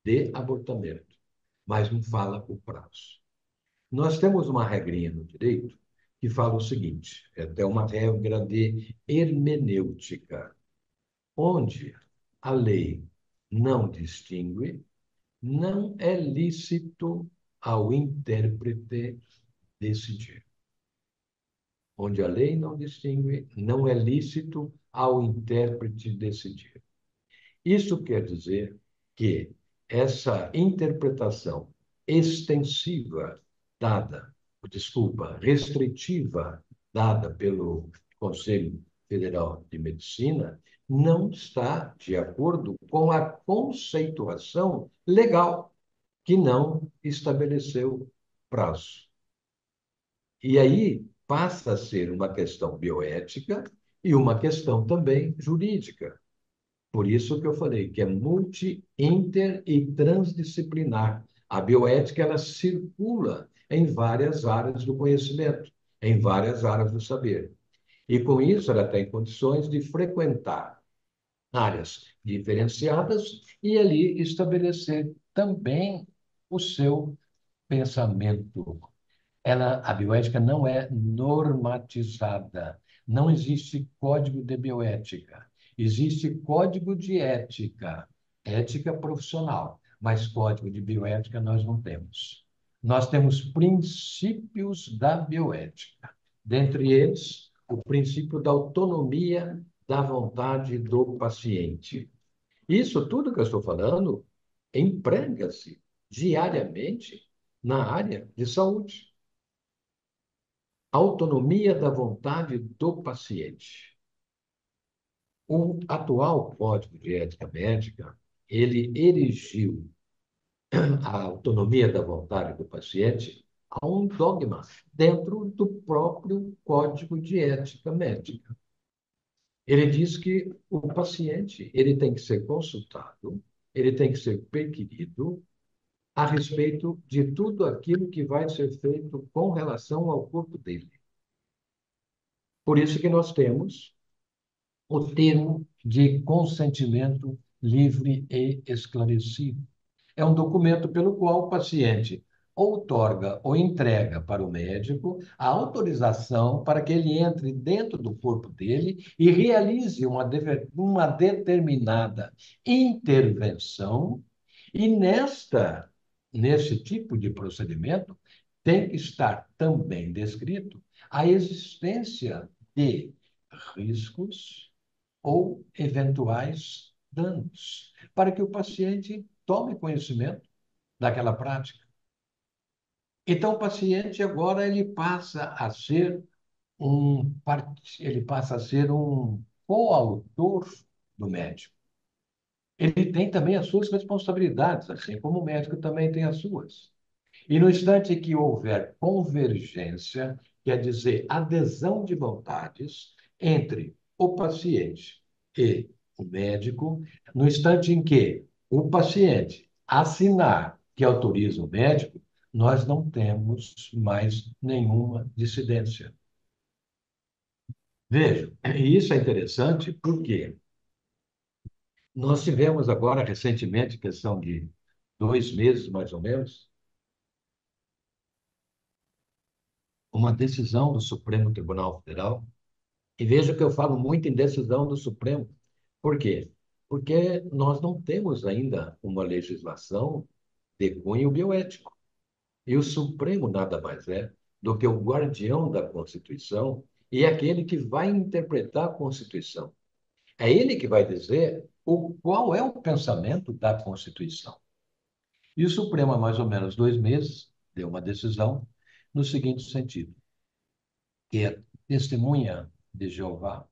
de abortamento, mas não fala o prazo. Nós temos uma regrinha no direito que fala o seguinte, é até uma regra de hermenêutica, onde a lei não distingue, não é lícito ao intérprete decidir. Onde a lei não distingue, não é lícito ao intérprete decidir. Isso quer dizer que essa interpretação extensiva restritiva dada pelo Conselho Federal de Medicina não está de acordo com a conceituação legal, que não estabeleceu prazo. E aí passa a ser uma questão bioética e uma questão também jurídica. Por isso que eu falei que é multi, inter e transdisciplinar. A bioética ela circula em várias áreas do conhecimento, em várias áreas do saber. E com isso ela tem condições de frequentar áreas diferenciadas e ali estabelecer também o seu pensamento. A bioética não é normatizada. Não existe código de bioética. Existe código de ética, ética profissional, mas código de bioética nós não temos. Nós temos princípios da bioética. Dentre eles, o princípio da autonomia da vontade do paciente. Isso tudo que eu estou falando emprega-se diariamente na área de saúde. Autonomia da vontade do paciente. O atual Código de Ética Médica, ele erigiu a autonomia da vontade do paciente a um dogma dentro do próprio Código de Ética Médica. Ele diz que o paciente ele tem que ser consultado, ele tem que ser perquirido a respeito de tudo aquilo que vai ser feito com relação ao corpo dele. Por isso que nós temos o termo de consentimento livre e esclarecido. É um documento pelo qual o paciente outorga ou entrega para o médico a autorização para que ele entre dentro do corpo dele e realize uma determinada intervenção. E nesse tipo de procedimento, tem que estar também descrito a existência de riscos ou eventuais danos, para que o paciente tome conhecimento daquela prática. Então, o paciente agora ele passa a ser um coautor do médico. Ele tem também as suas responsabilidades, assim como o médico também tem as suas. E no instante que houver convergência, quer dizer, adesão de vontades entre o paciente e o médico, no instante em que o paciente assinar que autoriza o médico, nós não temos mais nenhuma dissidência. Veja, e isso é interessante porque nós tivemos agora, recentemente, questão de 2 meses, mais ou menos, uma decisão do Supremo Tribunal Federal. E veja que eu falo muito em decisão do Supremo. Por quê? Porque nós não temos ainda uma legislação de cunho bioético. E o Supremo nada mais é do que o guardião da Constituição e aquele que vai interpretar a Constituição. É ele que vai dizer qual é o pensamento da Constituição. E o Supremo, há mais ou menos 2 meses, deu uma decisão no seguinte sentido, que a testemunha de Jeová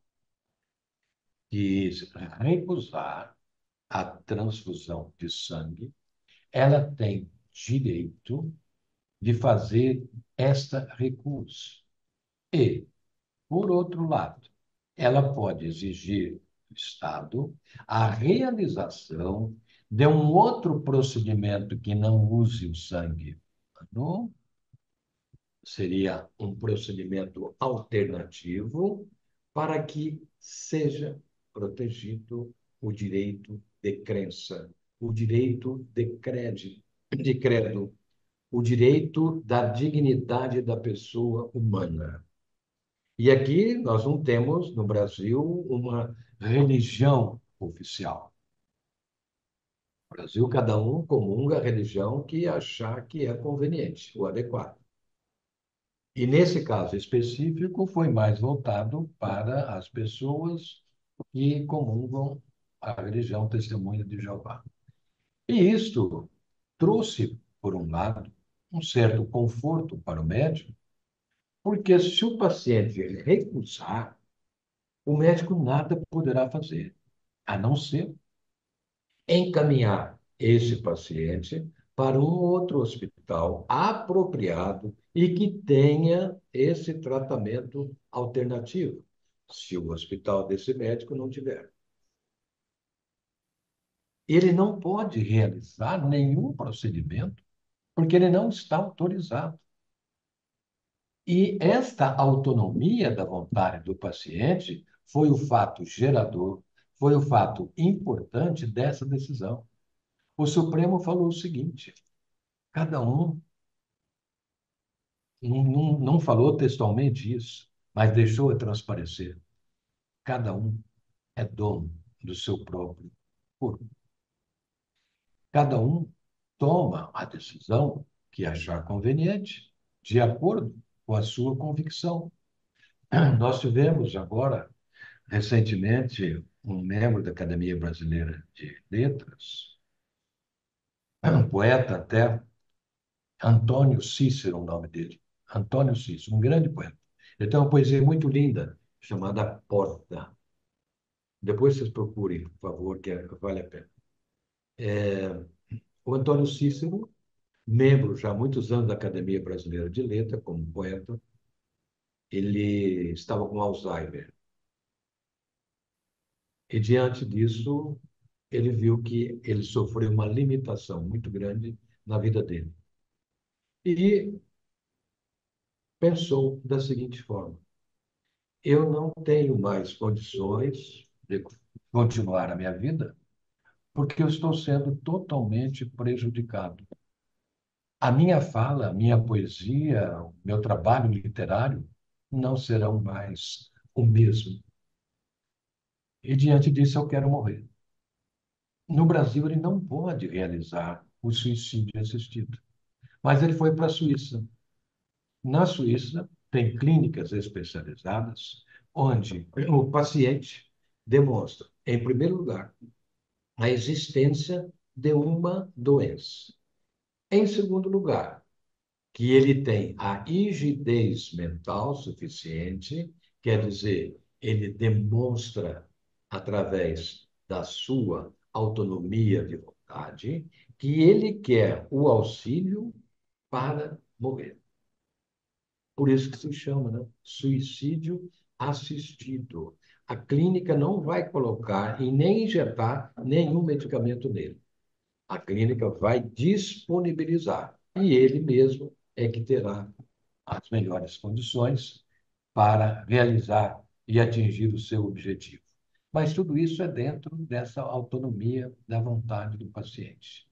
que recusar a transfusão de sangue, ela tem direito de fazer esta recusa. E, por outro lado, ela pode exigir do Estado a realização de um outro procedimento que não use o sangue humano, seria um procedimento alternativo para que seja protegido o direito de crença, o direito de credo, o direito da dignidade da pessoa humana. E aqui nós não temos, no Brasil, uma religião oficial. No Brasil, cada um comunga a religião que achar que é conveniente ou adequado. E nesse caso específico, foi mais voltado para as pessoas que comungam a religião Testemunha de Jeová. E isto trouxe, por um lado, um certo conforto para o médico, porque se o paciente recusar, o médico nada poderá fazer, a não ser encaminhar esse paciente para um outro hospital apropriado e que tenha esse tratamento alternativo, se o hospital desse médico não tiver. Ele não pode realizar nenhum procedimento porque ele não está autorizado. E esta autonomia da vontade do paciente foi o fato gerador, foi o fato importante dessa decisão. O Supremo falou o seguinte: cada um não falou textualmente isso, mas deixou a transparecer. Cada um é dono do seu próprio corpo. Cada um toma a decisão que achar conveniente, de acordo com a sua convicção. Nós tivemos agora, recentemente, um membro da Academia Brasileira de Letras, um poeta até, Antônio Cícero, o nome dele. Antônio Cícero, um grande poeta. Ele tem uma poesia muito linda, chamada Porta. Depois vocês procurem, por favor, que vale a pena. O Antônio Cícero, membro já há muitos anos da Academia Brasileira de Letras, como poeta, ele estava com Alzheimer. E, diante disso, ele viu que ele sofreu uma limitação muito grande na vida dele. E pensou da seguinte forma: eu não tenho mais condições de continuar a minha vida porque eu estou sendo totalmente prejudicado. A minha fala, a minha poesia, o meu trabalho literário não serão mais o mesmo. E diante disso eu quero morrer. No Brasil ele não pode realizar o suicídio assistido, mas ele foi para a Suíça. Na Suíça tem clínicas especializadas onde o paciente demonstra, em primeiro lugar, a existência de uma doença. Em segundo lugar, que ele tem a rigidez mental suficiente, quer dizer, ele demonstra, através da sua autonomia de vontade, que ele quer o auxílio para morrer. Por isso que se chama, né? Suicídio assistido. A clínica não vai colocar e nem injetar nenhum medicamento nele. A clínica vai disponibilizar e ele mesmo é que terá as melhores condições para realizar e atingir o seu objetivo. Mas tudo isso é dentro dessa autonomia da vontade do paciente.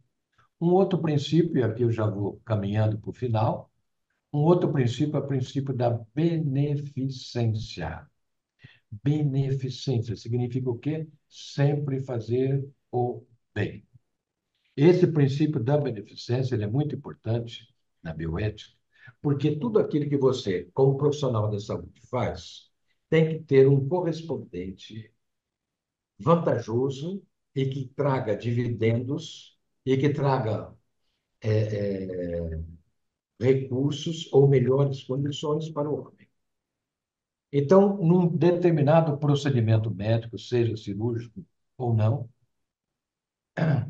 Um outro princípio, e aqui eu já vou caminhando para o final, um outro princípio é o princípio da beneficência. Beneficência significa o quê? Sempre fazer o bem. Esse princípio da beneficência ele é muito importante na bioética, porque tudo aquilo que você, como profissional da saúde, faz, tem que ter um correspondente vantajoso e que traga dividendos e que traga recursos ou melhores condições para o homem. Então, num determinado procedimento médico, seja cirúrgico ou não,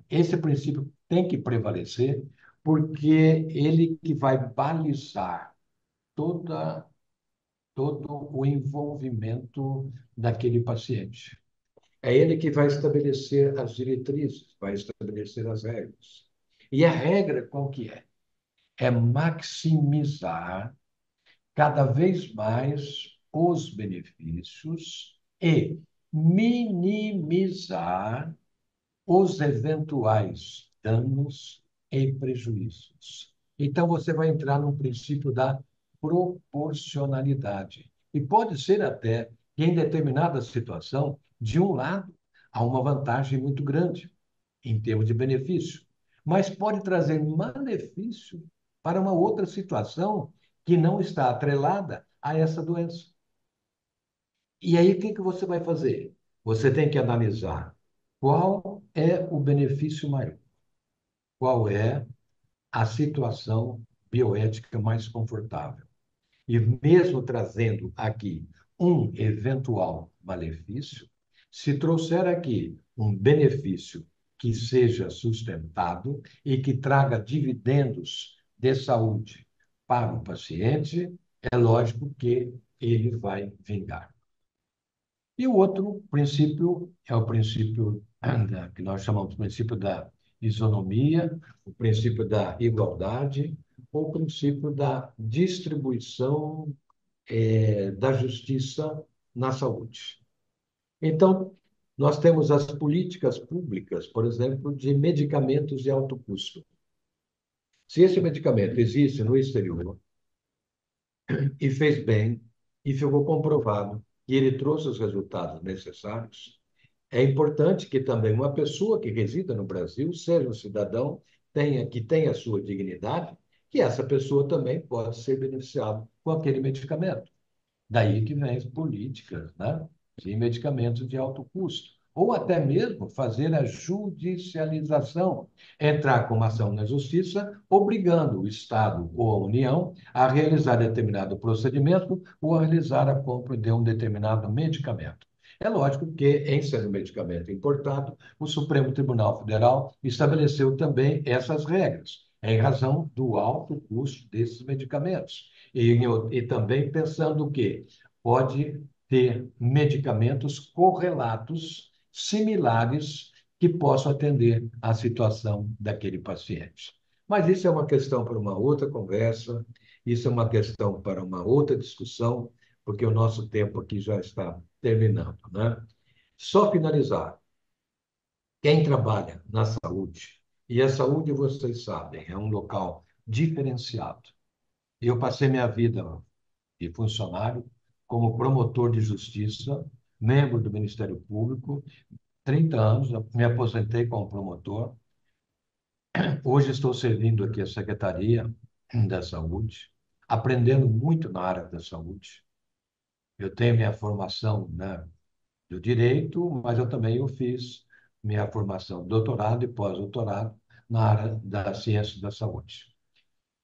esse princípio tem que prevalecer, porque ele que vai balizar toda, todo o envolvimento daquele paciente. É ele que vai estabelecer as diretrizes, vai estabelecer as regras. E a regra qual que é? É maximizar cada vez mais os benefícios e minimizar os eventuais danos e prejuízos. Então, você vai entrar no princípio da proporcionalidade. E pode ser até que, em determinada situação, de um lado, há uma vantagem muito grande em termos de benefício, mas pode trazer malefício para uma outra situação que não está atrelada a essa doença. E aí, o que você vai fazer? Você tem que analisar qual é o benefício maior, qual é a situação bioética mais confortável. E mesmo trazendo aqui um eventual malefício, se trouxer aqui um benefício que seja sustentado e que traga dividendos de saúde para o paciente, é lógico que ele vai vingar. E o outro princípio é o princípio que nós chamamos de princípio da isonomia, o princípio da igualdade, ou o princípio da distribuição da justiça na saúde. Então, nós temos as políticas públicas, por exemplo, de medicamentos de alto custo. Se esse medicamento existe no exterior e fez bem, e ficou comprovado que ele trouxe os resultados necessários, é importante que também uma pessoa que resida no Brasil, seja um cidadão, que tenha a sua dignidade, que essa pessoa também pode ser beneficiada com aquele medicamento. Daí que vem as políticas, né, de medicamentos de alto custo. Ou até mesmo fazer a judicialização, entrar com uma ação na justiça, obrigando o Estado ou a União a realizar determinado procedimento ou a realizar a compra de um determinado medicamento. É lógico que, em sendo medicamento importado, o Supremo Tribunal Federal estabeleceu também essas regras, em razão do alto custo desses medicamentos. E também pensando que pode ter medicamentos correlatos, similares, que possam atender à situação daquele paciente. Mas isso é uma questão para uma outra conversa, isso é uma questão para uma outra discussão, porque o nosso tempo aqui já está terminando, né? Só finalizar. Quem trabalha na saúde, e a saúde, vocês sabem, é um local diferenciado. Eu passei minha vida de funcionário como promotor de justiça, membro do Ministério Público, 30 anos, me aposentei como promotor. Hoje estou servindo aqui a Secretaria da Saúde, aprendendo muito na área da saúde. Eu tenho minha formação, né, do direito, mas eu também fiz minha formação de doutorado e pós-doutorado na área da ciência da saúde.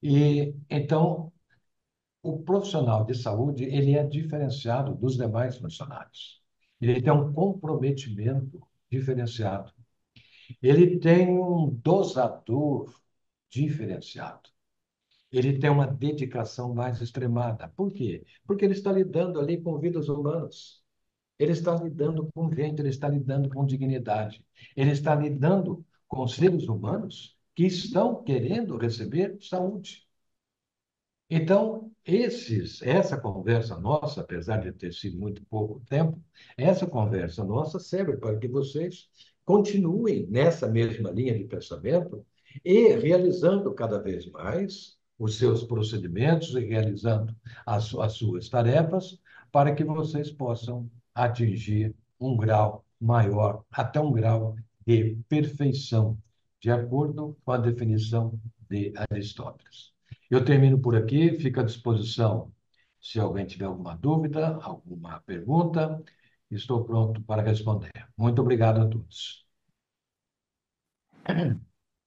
E então, o profissional de saúde, ele é diferenciado dos demais funcionários. Ele tem um comprometimento diferenciado. Ele tem um dosador diferenciado. Ele tem uma dedicação mais extremada. Por quê? Porque ele está lidando ali com vidas humanas. Ele está lidando com gente, ele está lidando com dignidade. Ele está lidando com seres humanos que estão querendo receber saúde. Então, essa conversa nossa, apesar de ter sido muito pouco tempo, essa conversa nossa serve para que vocês continuem nessa mesma linha de pensamento e realizando cada vez mais os seus procedimentos e realizando as suas tarefas para que vocês possam atingir um grau maior, até um grau de perfeição, de acordo com a definição de Aristóteles. Eu termino por aqui, fico à disposição se alguém tiver alguma dúvida, alguma pergunta, estou pronto para responder. Muito obrigado a todos.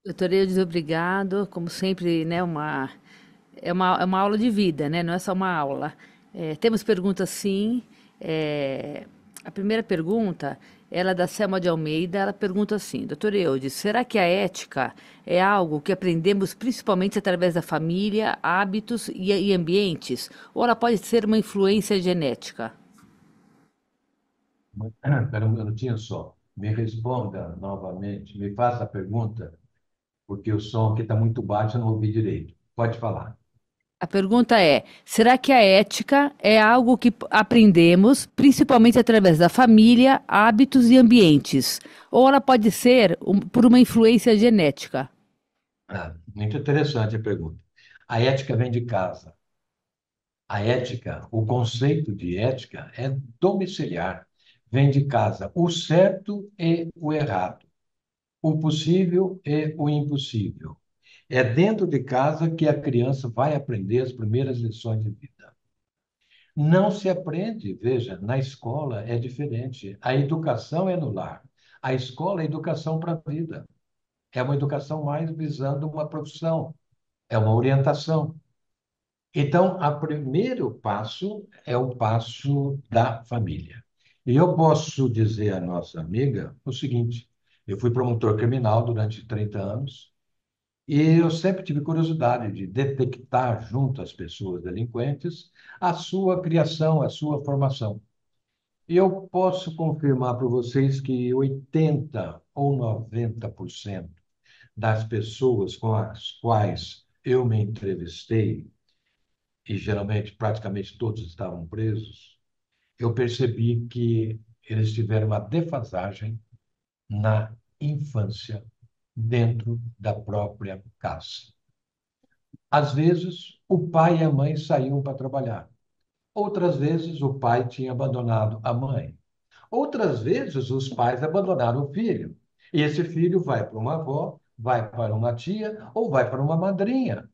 Doutor Eudes, obrigado. Como sempre, né, é uma aula de vida, né? Não é só uma aula. Temos perguntas, sim. A primeira pergunta, ela é da Selma de Almeida. Ela pergunta assim: doutor Eudes, será que a ética é algo que aprendemos principalmente através da família, hábitos e ambientes? Ou ela pode ser uma influência genética? Espera um minutinho só. Me responda novamente, me faça a pergunta, porque o som aqui está muito baixo, eu não ouvi direito. Pode falar. A pergunta é: será que a ética é algo que aprendemos principalmente através da família, hábitos e ambientes? Ou ela pode ser por uma influência genética? Muito interessante a pergunta. A ética vem de casa. A ética, o conceito de ética é domiciliar, vem de casa, o certo e o errado, o possível e o impossível. É dentro de casa que a criança vai aprender as primeiras lições de vida. Não se aprende, veja, na escola é diferente. A educação é no lar. A escola é educação para a vida. É uma educação mais visando uma profissão, é uma orientação. Então, o primeiro passo é o passo da família. E eu posso dizer à nossa amiga o seguinte: eu fui promotor criminal durante 30 anos e eu sempre tive curiosidade de detectar junto às pessoas delinquentes a sua criação, a sua formação. E eu posso confirmar para vocês que 80 ou 90% das pessoas com as quais eu me entrevistei, e geralmente praticamente todos estavam presos, eu percebi que eles tiveram uma defasagem na infância dentro da própria casa. Às vezes, o pai e a mãe saíam para trabalhar. Outras vezes, o pai tinha abandonado a mãe. Outras vezes, os pais abandonaram o filho. E esse filho vai para uma avó, vai para uma tia ou vai para uma madrinha.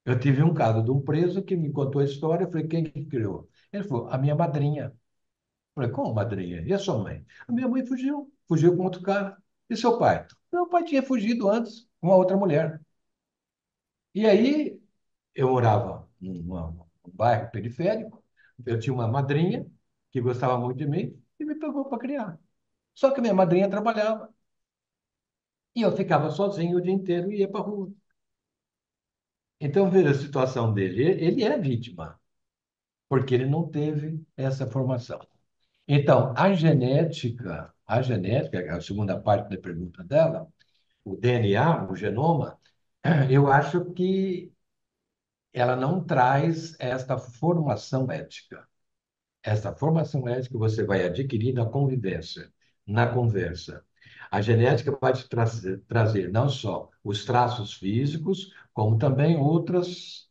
Eu tive um caso de um preso que me contou a história. Eu falei: quem que criou? Ele falou: a minha madrinha. Eu falei: como madrinha? E a sua mãe? A minha mãe fugiu. Fugiu com outro cara. E seu pai? Meu pai tinha fugido antes com uma outra mulher. E aí, eu morava num bairro periférico. Eu tinha uma madrinha que gostava muito de mim e me pegou para criar. Só que minha madrinha trabalhava. E eu ficava sozinho o dia inteiro e ia para a rua. Então, veja a situação dele. Ele é vítima, porque ele não teve essa formação. Então, a genética, é a segunda parte da pergunta dela, o DNA, o genoma, Eu acho que ela não traz esta formação ética. Essa formação ética você vai adquirir na convivência, na conversa. A genética vai te trazer não só os traços físicos, como também outras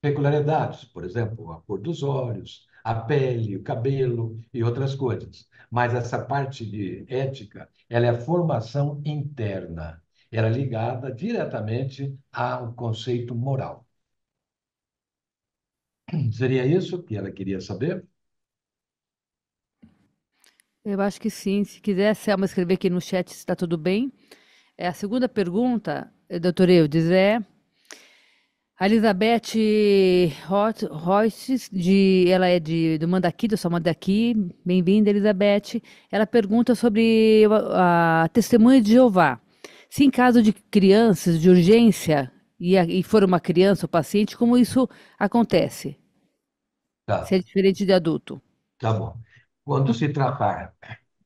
peculiaridades, por exemplo, a cor dos olhos, a pele, o cabelo e outras coisas. Mas essa parte de ética, ela é formação interna. Ela é ligada diretamente ao conceito moral. Seria isso que ela queria saber? Eu acho que sim. Se quiser, Selma, escrever aqui no chat se está tudo bem. A segunda pergunta, doutor Eudes, é a Elizabeth Royces, ela é do Mandaqui, do São Mandaqui. Bem-vinda, Elizabeth. Ela pergunta sobre a testemunha de Jeová. Se em caso de crianças de urgência e for uma criança ou paciente, como isso acontece? Se Tá, é diferente de adulto. tá bom. Quando se tratar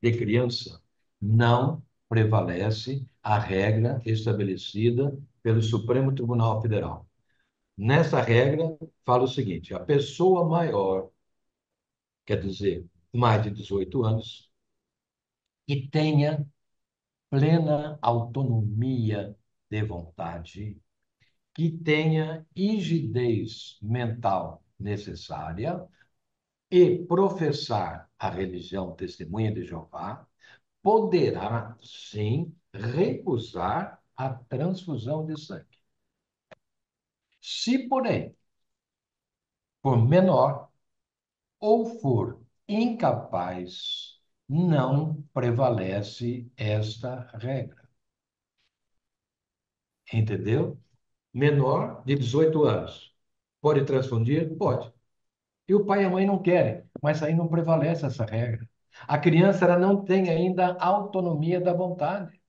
de criança, não prevalece a regra estabelecida pelo Supremo Tribunal Federal. Nessa regra, fala o seguinte: a pessoa maior, quer dizer, mais de 18 anos, que tenha plena autonomia de vontade, que tenha rigidez mental necessária e professar a religião Testemunha de Jeová, poderá, sim, recusar a transfusão de sangue. Se, porém, for menor ou for incapaz, não prevalece esta regra. Entendeu? Menor de 18 anos. Pode transfundir? Pode. E o pai e a mãe não querem, mas aí não prevalece essa regra. A criança ela não tem ainda autonomia da vontade.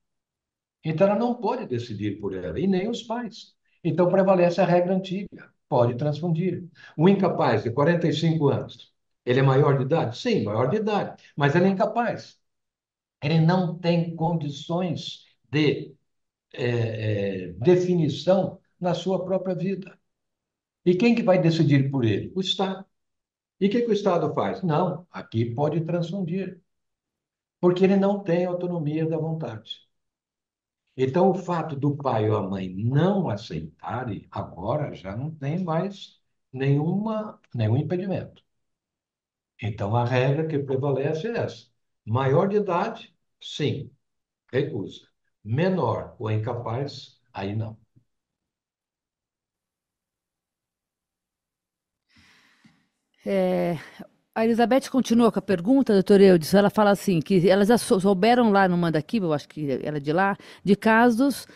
Então ela não pode decidir por ela, e nem os pais. Então prevalece a regra antiga, pode transfundir. O incapaz de 45 anos, ele é maior de idade? Sim, maior de idade, mas ele é incapaz. Ele não tem condições de definição na sua própria vida. E quem que vai decidir por ele? O Estado. E o que que o Estado faz? Não, aqui pode transfundir, porque ele não tem autonomia da vontade. Então, o fato do pai ou a mãe não aceitarem, agora já não tem mais nenhum impedimento. Então, a regra que prevalece é essa. Maior de idade, sim, recusa. Menor ou incapaz, aí não. É, a Elizabeth continua com a pergunta, doutor Eudes. Ela fala assim, que elas já souberam lá no Mandaqui, eu acho que ela é de lá, de casos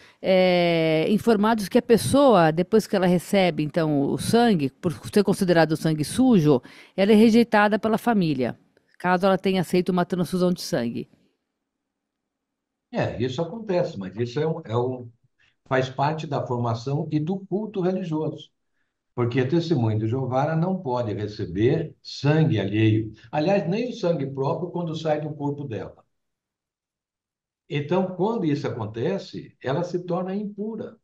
informados que a pessoa, depois que ela recebe, então, o sangue, por ser considerado sangue sujo, ela é rejeitada pela família, caso ela tenha aceito uma transfusão de sangue. Isso acontece, mas isso faz parte da formação e do culto religioso. Porque a testemunha de Jeová ela não pode receber sangue alheio. Aliás, nem o sangue próprio quando sai do corpo dela. Então, quando isso acontece, ela se torna impura.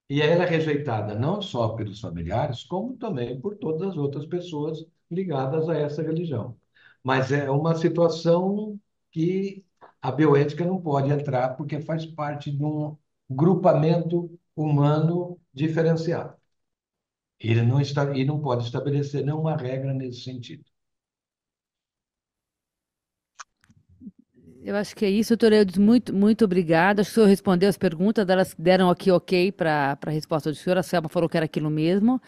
E aí ela é rejeitada não só pelos familiares, como também por todas as outras pessoas ligadas a essa religião. Mas é uma situação que a bioética não pode entrar, porque faz parte de um grupamento humano diferenciado. E não pode estabelecer nenhuma regra nesse sentido. Eu acho que é isso, doutor Eudes, muito obrigada. Acho que o senhor respondeu as perguntas, elas deram aqui ok para a resposta do senhor. A Selma falou que era aquilo mesmo.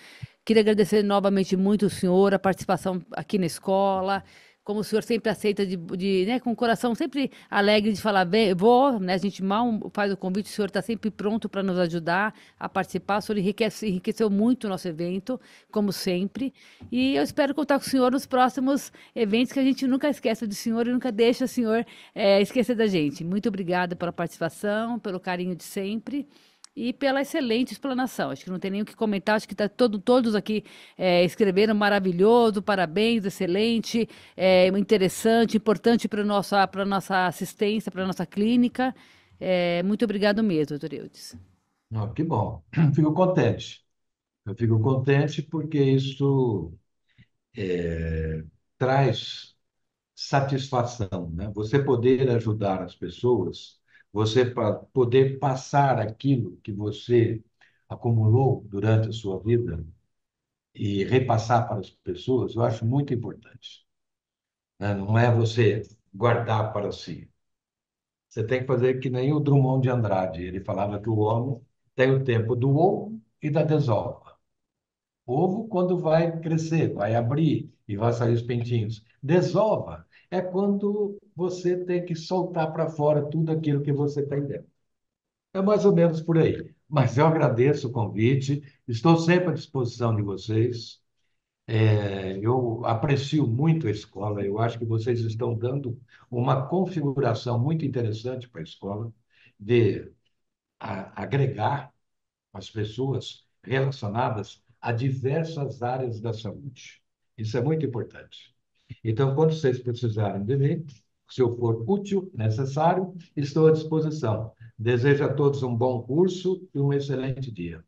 Queria agradecer novamente muito o senhor, a participação aqui na escola, como o senhor sempre aceita né, com o coração sempre alegre de falar, bem, vou, né, a gente mal faz o convite, o senhor está sempre pronto para nos ajudar a participar, o senhor enriqueceu muito o nosso evento, como sempre, e eu espero contar com o senhor nos próximos eventos, que a gente nunca esquece do senhor e nunca deixa o senhor esquecer da gente. Muito obrigada pela participação, pelo carinho de sempre e pela excelente explanação. Acho que não tem nem o que comentar, acho que todos aqui escreveram maravilhoso, parabéns, excelente, interessante, importante para nossa assistência, para nossa clínica. Muito obrigado mesmo, doutor Eudes. Não, que bom. Fico contente. Eu fico contente porque isso traz satisfação, né? Você poder ajudar as pessoas, você poder passar aquilo que você acumulou durante a sua vida e repassar para as pessoas, eu acho muito importante, né? Não é você guardar para si. Você tem que fazer que nem o Drummond de Andrade. Ele falava que o homem tem o tempo do ovo e da desova. Ovo, quando vai crescer, vai abrir e vai sair os pintinhos. Desova é quando você tem que soltar para fora tudo aquilo que você tem dentro. É mais ou menos por aí. Mas eu agradeço o convite, estou sempre à disposição de vocês. Eu aprecio muito a escola, eu acho que vocês estão dando uma configuração muito interessante para a escola, de agregar as pessoas relacionadas a diversas áreas da saúde. Isso é muito importante. Então, quando vocês precisarem de mim, se eu for útil, necessário, estou à disposição. Desejo a todos um bom curso e um excelente dia.